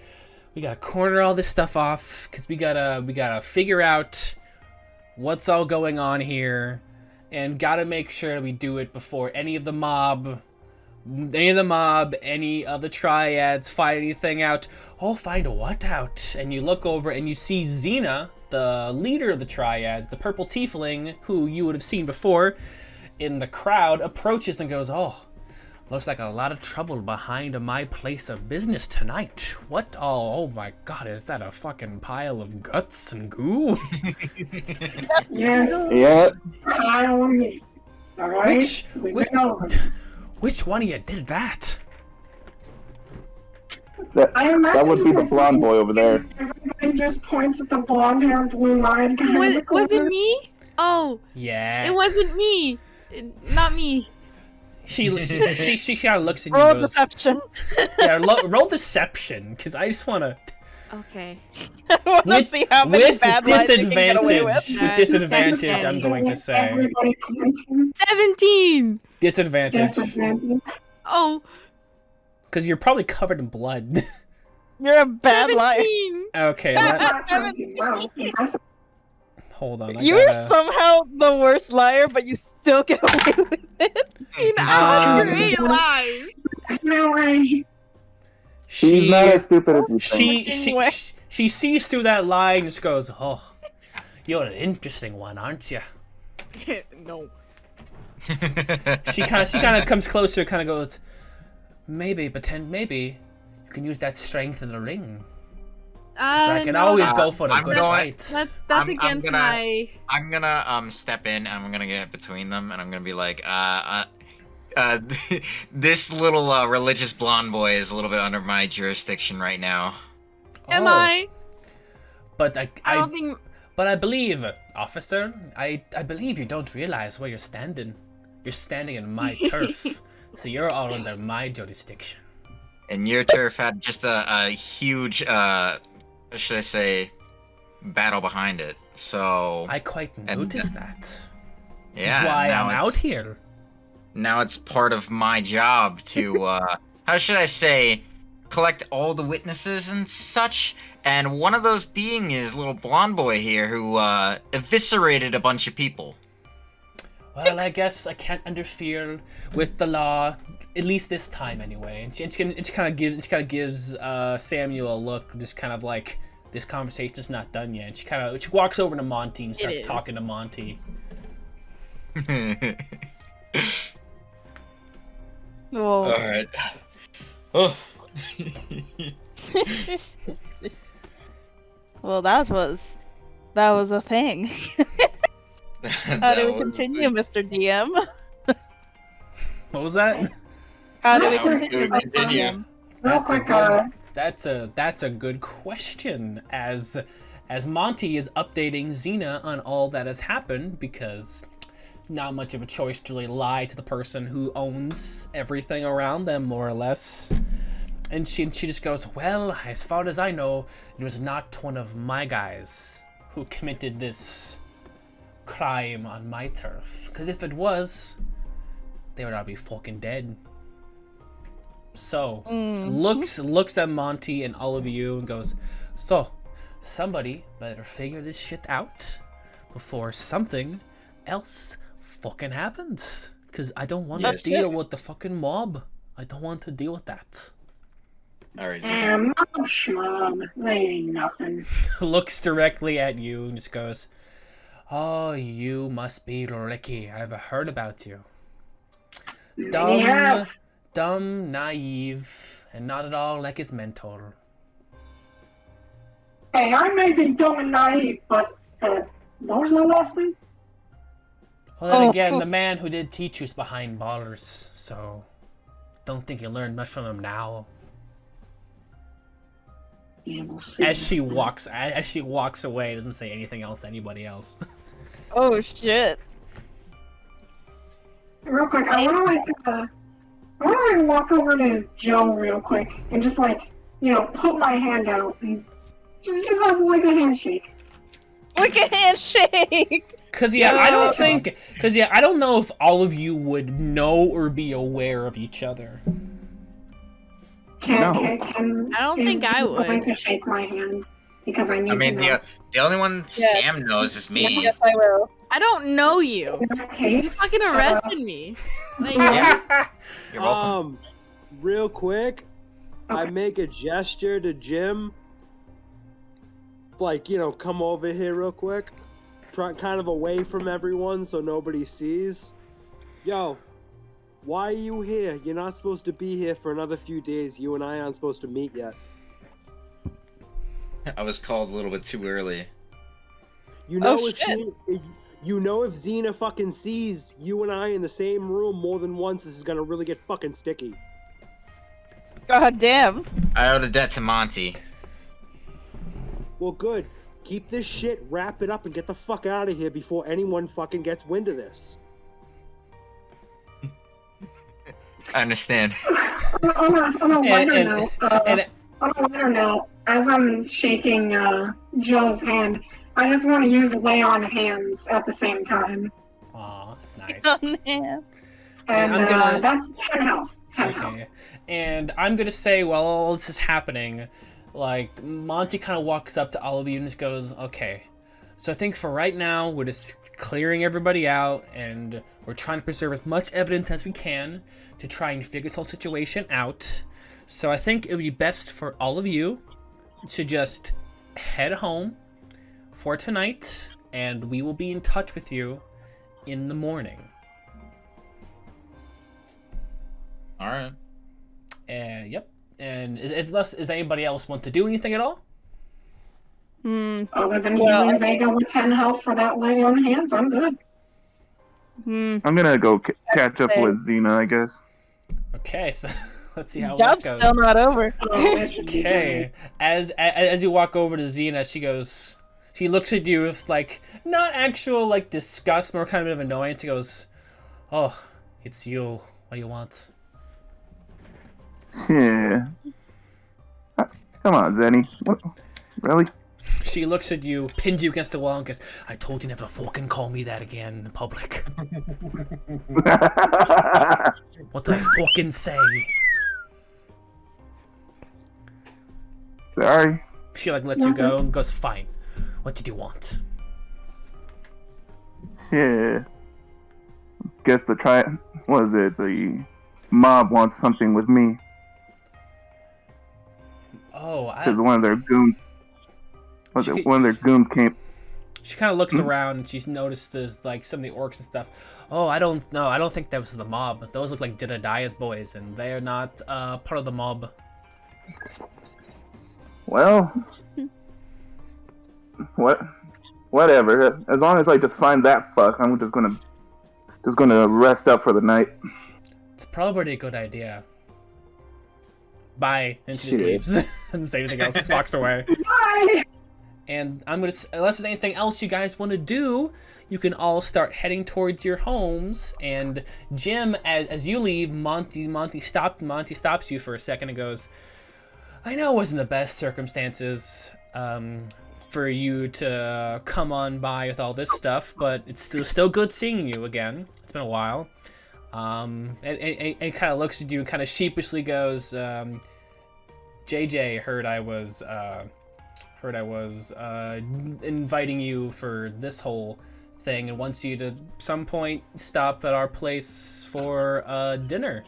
we gotta corner all this stuff off because we gotta figure out what's all going on here, and gotta make sure that we do it before any of the mob any of the mob, any of the triads find anything out. Oh, find what out? And you look over and you see Xena, the leader of the triads, the purple tiefling, who you would have seen before in the crowd, approaches and goes, oh, looks like a lot of trouble behind my place of business tonight. What? Oh my god, is that a fucking pile of guts and goo? Yes. Yeah. Pile of meat. All right. Which one of you did that? That would be the blonde boy over there. Everybody just points at the blonde-haired, blue-eyed guy. in the Was it corner. me? Oh, Yeah. it wasn't me. Not me. She kind of looks at you Roll and goes, deception. yeah, roll deception, because I just want to... Okay. I want to see how many with bad lies you can get away with. disadvantage, I'm going to say. Everybody pointing. 17. Disadvantage. Oh, Because you're probably covered in blood. You're a bad liar. 17. Okay, That's 17. Wow. Impressive. hold on. You are somehow the worst liar, but you still get away with it. Great lies. No rage. She's not as stupid as you think. She sees through that lie and just goes, oh, you're an interesting one, aren't you? No. She kind of comes closer, kind of goes, maybe you can use that strength in the ring. So I can always go for the good fight. That's against my... I'm gonna step in and I'm gonna get between them and I'm gonna be like, this little religious blonde boy is a little bit under my jurisdiction right now. Am I? But I don't think... But I believe, officer, I believe you don't realize where you're standing. You're standing in my turf, so you're all under my jurisdiction. And your turf had just a huge, should I say, battle behind it. So I quite noticed that. Yeah, that's why I'm out here. Now it's part of my job to, how should I say, collect all the witnesses and such. And one of those being is little blonde boy here who eviscerated a bunch of people. Well, I guess I can't interfere with the law, at least this time anyway. And she kind of gives Samuel a look, just kind of like, this conversation's not done yet. And she walks over to Monty and starts talking to Monty. Whoa. All right. Oh. Well, that was a thing. How do we continue, Mr. DM? What was that? How do we continue, Mr. DM? Real quick, That's a good question. As Monty is updating Xena on all that has happened, because not much of a choice to really lie to the person who owns everything around them, more or less. And she just goes, well, as far as I know, it was not one of my guys who committed this crime on my turf. Because if it was, they would all be fucking dead. So, looks at Monty and all of you and goes, so, somebody better figure this shit out before something else fucking happens. Because I don't want to deal with the fucking mob. I don't want to deal with that. Alright. mob schmob. They ain't nothing. Looks directly at you and just goes, oh, you must be Ricky. I've heard about you. Dumb, naive, and not at all like his mentor. Hey, I may be dumb and naive, but what was my last name? Well, then again, the man who did teach you is behind bars, so don't think you learned much from him now. Yeah, we'll see. As she walks away, doesn't say anything else to anybody else. Oh shit. Real quick, I wanna walk over to Joe real quick and just put my hand out and just have like a handshake. Like a handshake. Cause I don't know if all of you would know or be aware of each other. I don't think I would. Going to shake my hand. because I need to know. The only one Sam knows is me. Yes, I will. I don't know you. In that case, You fucking arrested me. Like, You're welcome. Real quick, I make a gesture to Jim. Like, come over here real quick. Try kind of away from everyone so nobody sees. Yo, why are you here? You're not supposed to be here for another few days. You and I aren't supposed to meet yet. I was called a little bit too early. You know if Xena fucking sees you and I in the same room more than once, this is gonna really get fucking sticky. God damn. I owed a debt to Monty. Well, good. Keep this shit, wrap it up, and get the fuck out of here before anyone fucking gets wind of this. I understand. On a lighter note, as I'm shaking Jill's hand, I just want to use lay on hands at the same time. Aw, that's nice. Oh, man. And that's 10 health. 10 health. And I'm gonna say, while all this is happening, like, Monty kind of walks up to all of you and just goes, okay, so I think for right now, we're just clearing everybody out, and we're trying to preserve as much evidence as we can to try and figure this whole situation out. So I think it would be best for all of you to just head home for tonight, and we will be in touch with you in the morning. All right. Yep. And unless does anybody else want to do anything at all? Other than healing Vega with 10 health for that lay on hands, I'm good. I'm gonna go catch up with Xena, I guess. Okay, so let's see how Job's that goes. still not over. Okay, as you walk over to Xena, she looks at you with, like, not actual, like, disgust, more kind of annoyance. She goes, "Oh, it's you. What do you want?" Yeah. Come on, Zenny. What? Really? She looks at you, pins you against the wall, and goes, "I told you never to fucking call me that again in public." What did I fucking say? Sorry. She, like, lets you go and goes, "Fine. What did you want?" Yeah. Guess the mob wants something with me. Oh, because one of their goons. One of their goons came. She kind of looks around and she's noticed there's, like, some of the orcs and stuff. Oh, I don't know. I don't think that was the mob, but those look like Jedediah's boys, and they're not part of the mob. Well, whatever. As long as I just find that fuck, I'm just gonna rest up for the night. It's probably a good idea. Bye. And she just leaves. Doesn't say anything else. Just walks away. Bye! And unless there's anything else you guys want to do, you can all start heading towards your homes. And Jim, as you leave, Monty stops you for a second and goes, "I know it wasn't the best circumstances for you to come on by with all this stuff, but it's still good seeing you again. It's been a while." And kind of looks at you and kind of sheepishly goes, "JJ heard I was inviting you for this whole thing and wants you to some point stop at our place for dinner."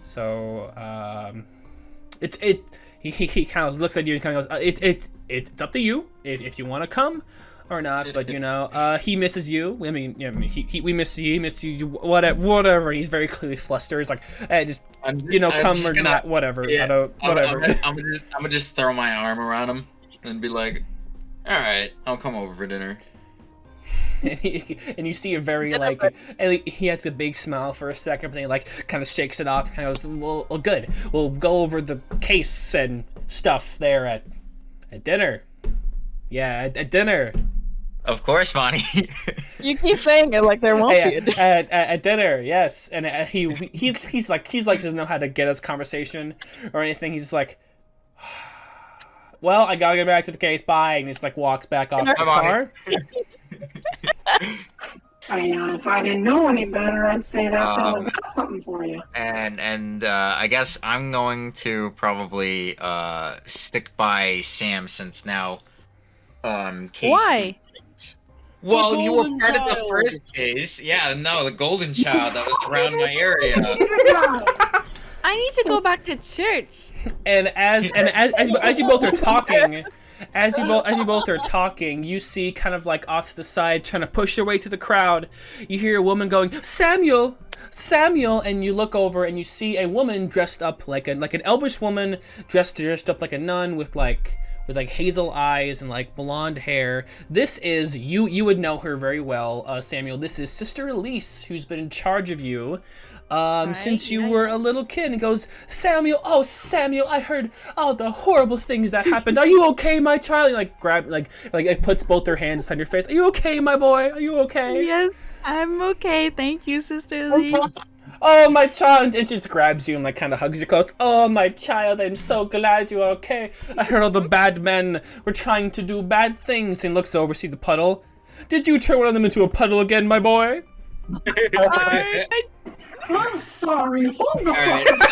So he kind of looks at you and kind of goes, "It's up to you if you want to come or not, but he misses you. I mean, we miss you. He misses you. Whatever. He's very clearly flustered. He's like, come or not. Whatever. Yeah, Whatever." I'm gonna just throw my arm around him and be like, "All right, I'll come over for dinner." And you see a very, like, and he has a big smile for a second, but then he, like, kind of shakes it off. Kind of goes, well, good. We'll go over the case and stuff there at dinner. Yeah, at dinner. Of course, Monty. You keep saying it like there won't be a dinner. At dinner, yes. And he's like doesn't know how to get us conversation or anything. He's just like, "Well, I gotta get back to the case. Bye." And he just, like, walks back off the car. If I didn't know any better, I'd say that fella got something for you. And I guess I'm going to probably stick by Sam since now Casey. Why? Well, you were part of the first case. Yeah, no, the golden child that was around my area. I need to go back to church. And as you both are talking, as you both are talking, you see kind of like off to the side, trying to push your way to the crowd. You hear a woman going, "Samuel, Samuel!" And you look over and you see a woman dressed up like an elvish woman, dressed up like a nun with like hazel eyes and like blonde hair. This is you would know her very well, Samuel. This is Sister Elise, who's been in charge of you since you were a little kid. And goes, "Samuel, oh Samuel, I heard all the horrible things that happened. Are you okay, my child?" And like it puts both their hands on your face. "Are you okay, my boy? Are you okay?" Yes, I'm okay. Thank you, Sister Elise. "Oh, my child," and she just grabs you and like kind of hugs you close. "Oh, my child, I'm so glad you're okay. I heard all the bad men were trying to do bad things." And looks over, see the puddle. "Did you turn one of them into a puddle again, my boy?" I'm sorry. Hold the All right, so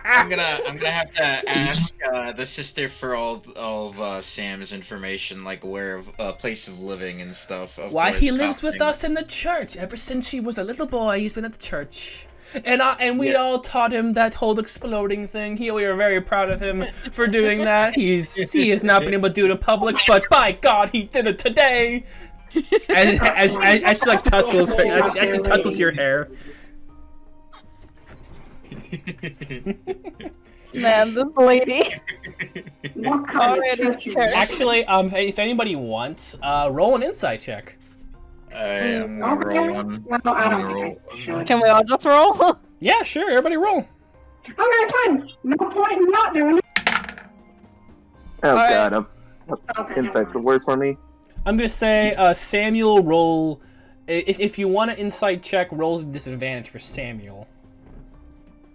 I'm gonna have to ask the sister for all of Sam's information, like where place of living and stuff. Why, he lives with us in the church. Ever since he was a little boy, he's been at the church. And we all taught him that whole exploding thing. We are very proud of him for doing that. He has not been able to do it in public, but by God, he did it today. As she like tussles your hair. Man, this lady. What kind of church you at? Actually, if anybody wants, roll an insight check. I'm gonna roll one. Well, I don't think I should. Can we all just roll? Yeah, sure. Everybody roll. Okay, fine. No point in not doing it. Oh All god, Okay, insight's the worst for me. I'm gonna say, Samuel, roll. If you want an insight check, roll the disadvantage for Samuel.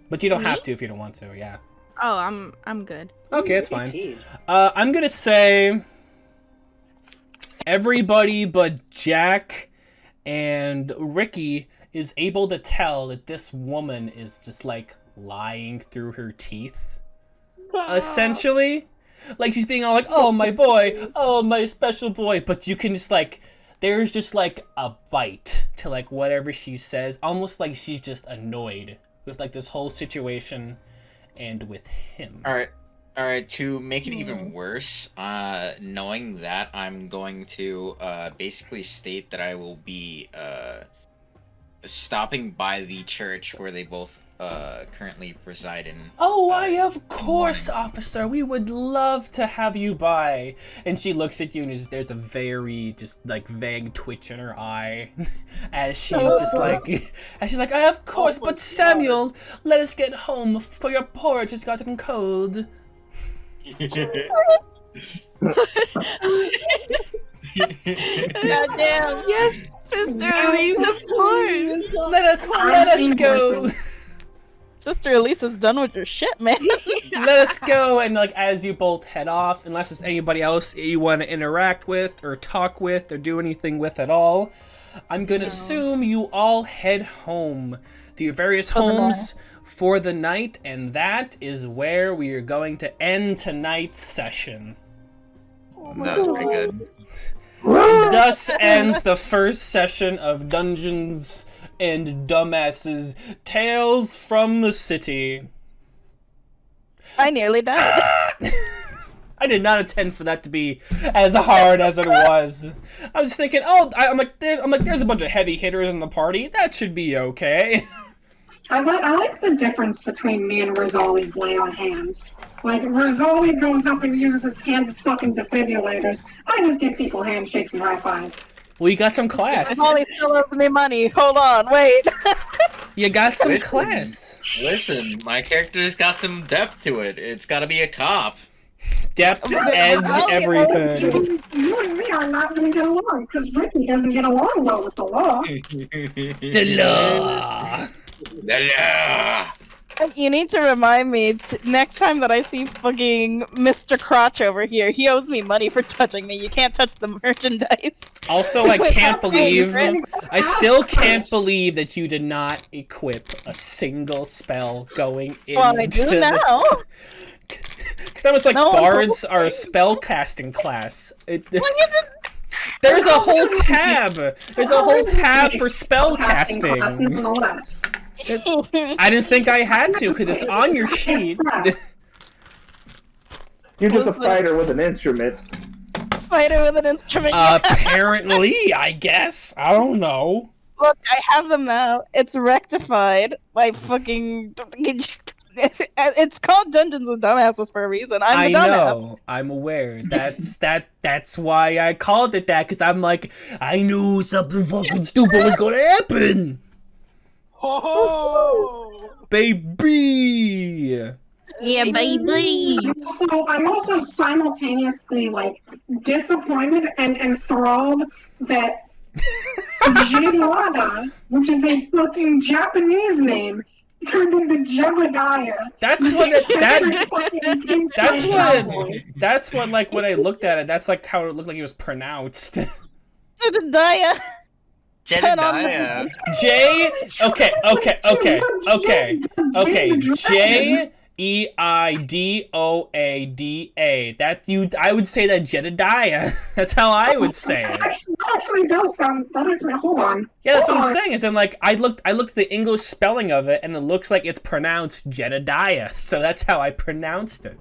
But you don't have to if you don't want to. Yeah. Oh, I'm good. Okay, that's fine. I'm gonna say everybody but Jack and Ricky is able to tell that this woman is just like lying through her teeth. Essentially. Like she's being all like, "Oh my boy, oh my special boy," but you can just like, there's just like a bite to like whatever she says, almost like she's just annoyed with like this whole situation and with him. All right. To make it even worse, knowing that, I'm going to basically state that I will be stopping by the church where they both currently reside in. "Oh, why, of course, officer. We would love to have you by." And she looks at you, and there's a very just like vague twitch in her eye, as she's just like, "Of course, but Samuel, let us get home, for your porridge has gotten cold." Goddamn. Yes, Sister Elise, of course. Let us go. Sister Elise is done with your shit, man. Let us go. And like as you both head off, unless there's anybody else you want to interact with or talk with or do anything with at all, I'm gonna assume you all head home to your various homes for the night, and that is where we are going to end tonight's session. That's pretty good. Thus ends the first session of Dungeons and Dumbasses Tales from the City. I nearly died. I did not intend for that to be as hard as it was. I was thinking, I'm like, there's a bunch of heavy hitters in the party. That should be okay. I like the difference between me and Rizzoli's lay on hands. Like, Rizzoli goes up and uses his hands as fucking defibrillators. I just give people handshakes and high fives. Well, you got some class. Holly still owes me money. Hold on, wait. You got some class. Listen, my character's got some depth to it. It's gotta be a cop. Depth, edge, everything. You and me are not going to get along, because Ricky doesn't get along well with the law. The law. The law. You need to remind me next time that I see fucking Mr. Crotch over here. He owes me money for touching me. You can't touch the merchandise. Also, I can't believe... I still can't believe that you did not equip a single spell going into Well, I do now. Because that was like, bards are a spell-casting class. There's a whole tab! There's a whole tab for spell-casting! I didn't think I had to, because it's on your sheet. You're just a fighter with an instrument. Fighter with an instrument. Apparently, I guess. I don't know. Look, I have them now. It's rectified. Like fucking. It's called Dungeons and Dumbasses for a reason. I'm the dumbass. Know. I'm aware. That's why I called it that, because I'm like, I knew something fucking stupid was gonna happen. Oh, baby. Yeah, baby. I'm also simultaneously like disappointed and enthralled that Jálee, which is a fucking Japanese name, turned into Jedediah. That's what like when I looked at it, that's like how it looked like it was pronounced. Jedediah. Jedediah. Okay. Jeidoada. I would say that Jedediah. That's how I would say it. That actually does sound. Hold on. Yeah, that's what I'm saying. Is then like I looked at the English spelling of it, and it looks like it's pronounced Jedediah. So that's how I pronounced it.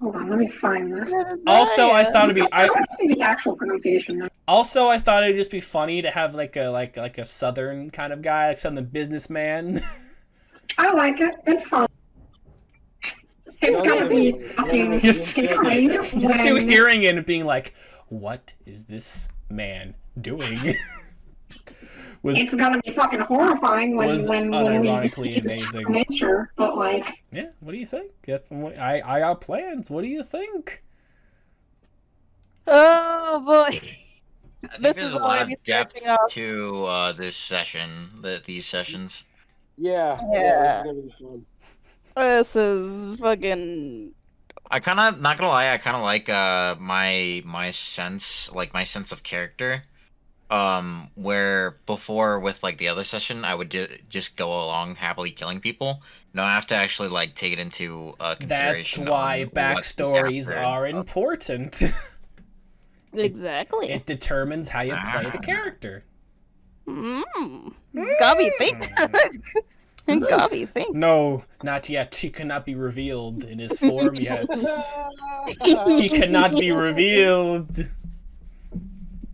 Hold on, let me find this. Also, I thought it'd be. I don't see the actual pronunciation though. Also, I thought it'd just be funny to have like a southern kind of guy, like some businessman. I like it. It's fun. It's gonna be fucking scary. Just you hearing it and being like, "What is this man doing?" It's gonna be fucking horrifying when we see its true nature. But like, yeah, what do you think? I got plans. What do you think? Oh boy. I think there's a lot of depth to this session, these sessions. Yeah. Yeah. It's gonna be fun. This is fucking. I kind of, not gonna lie, I kind of like my sense of character. Where before with like the other session, I would just go along happily killing people. No, I have to actually like take it into consideration. That's why backstories are important. Exactly. It determines how you play the character. Gobby think. Gobby think. No, not yet. He cannot be revealed in his form yet. He cannot be revealed.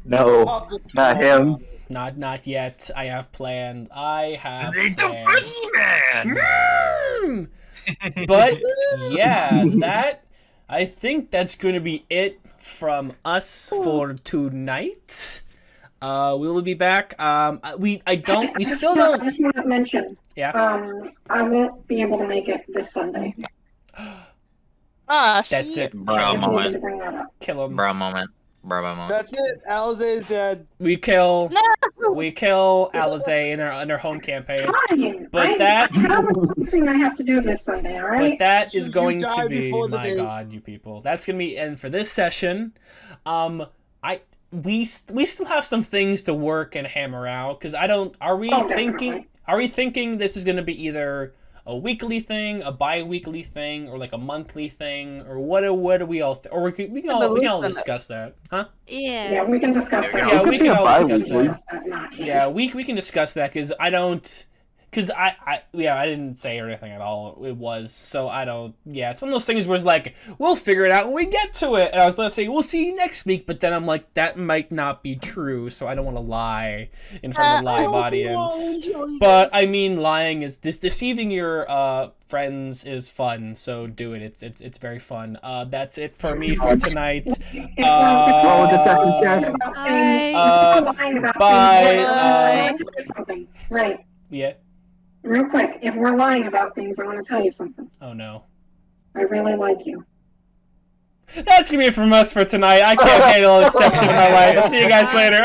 No, not him. Not yet. I have plans. I have plans. But yeah, I think that's going to be it from us for tonight. We will be back. We still don't. I just want to mention. Yeah. I won't be able to make it this Sunday. Ah, that's it. Bro moment. Kill him. Bro moment. That's it. Alize is dead. We kill Alize in her home campaign. But that thing I have to do this Sunday, all right? But that is going to be God, you people. That's going to be end for this session. We still have some things to work and hammer out because are we thinking this is going to be either a weekly thing, a bi-weekly thing, or like a monthly thing, or what do we all or we can all discuss that, huh? Yeah, we can discuss that. Yeah, we can all discuss that. Yeah, we can discuss that because I didn't say anything at all. It was so I don't. Yeah, it's one of those things where it's like we'll figure it out when we get to it. And I was going to say we'll see you next week, but then I'm like that might not be true, so I don't want to lie in front of a live audience. But I mean, lying is deceiving your friends is fun, so do it. It's very fun. That's it for me for tonight. Bye. Right. Yeah. Real quick, if we're lying about things, I want to tell you something. Oh no. I really like you. That's gonna be it from us for tonight. I can't handle this section of my life. I'll see you guys later.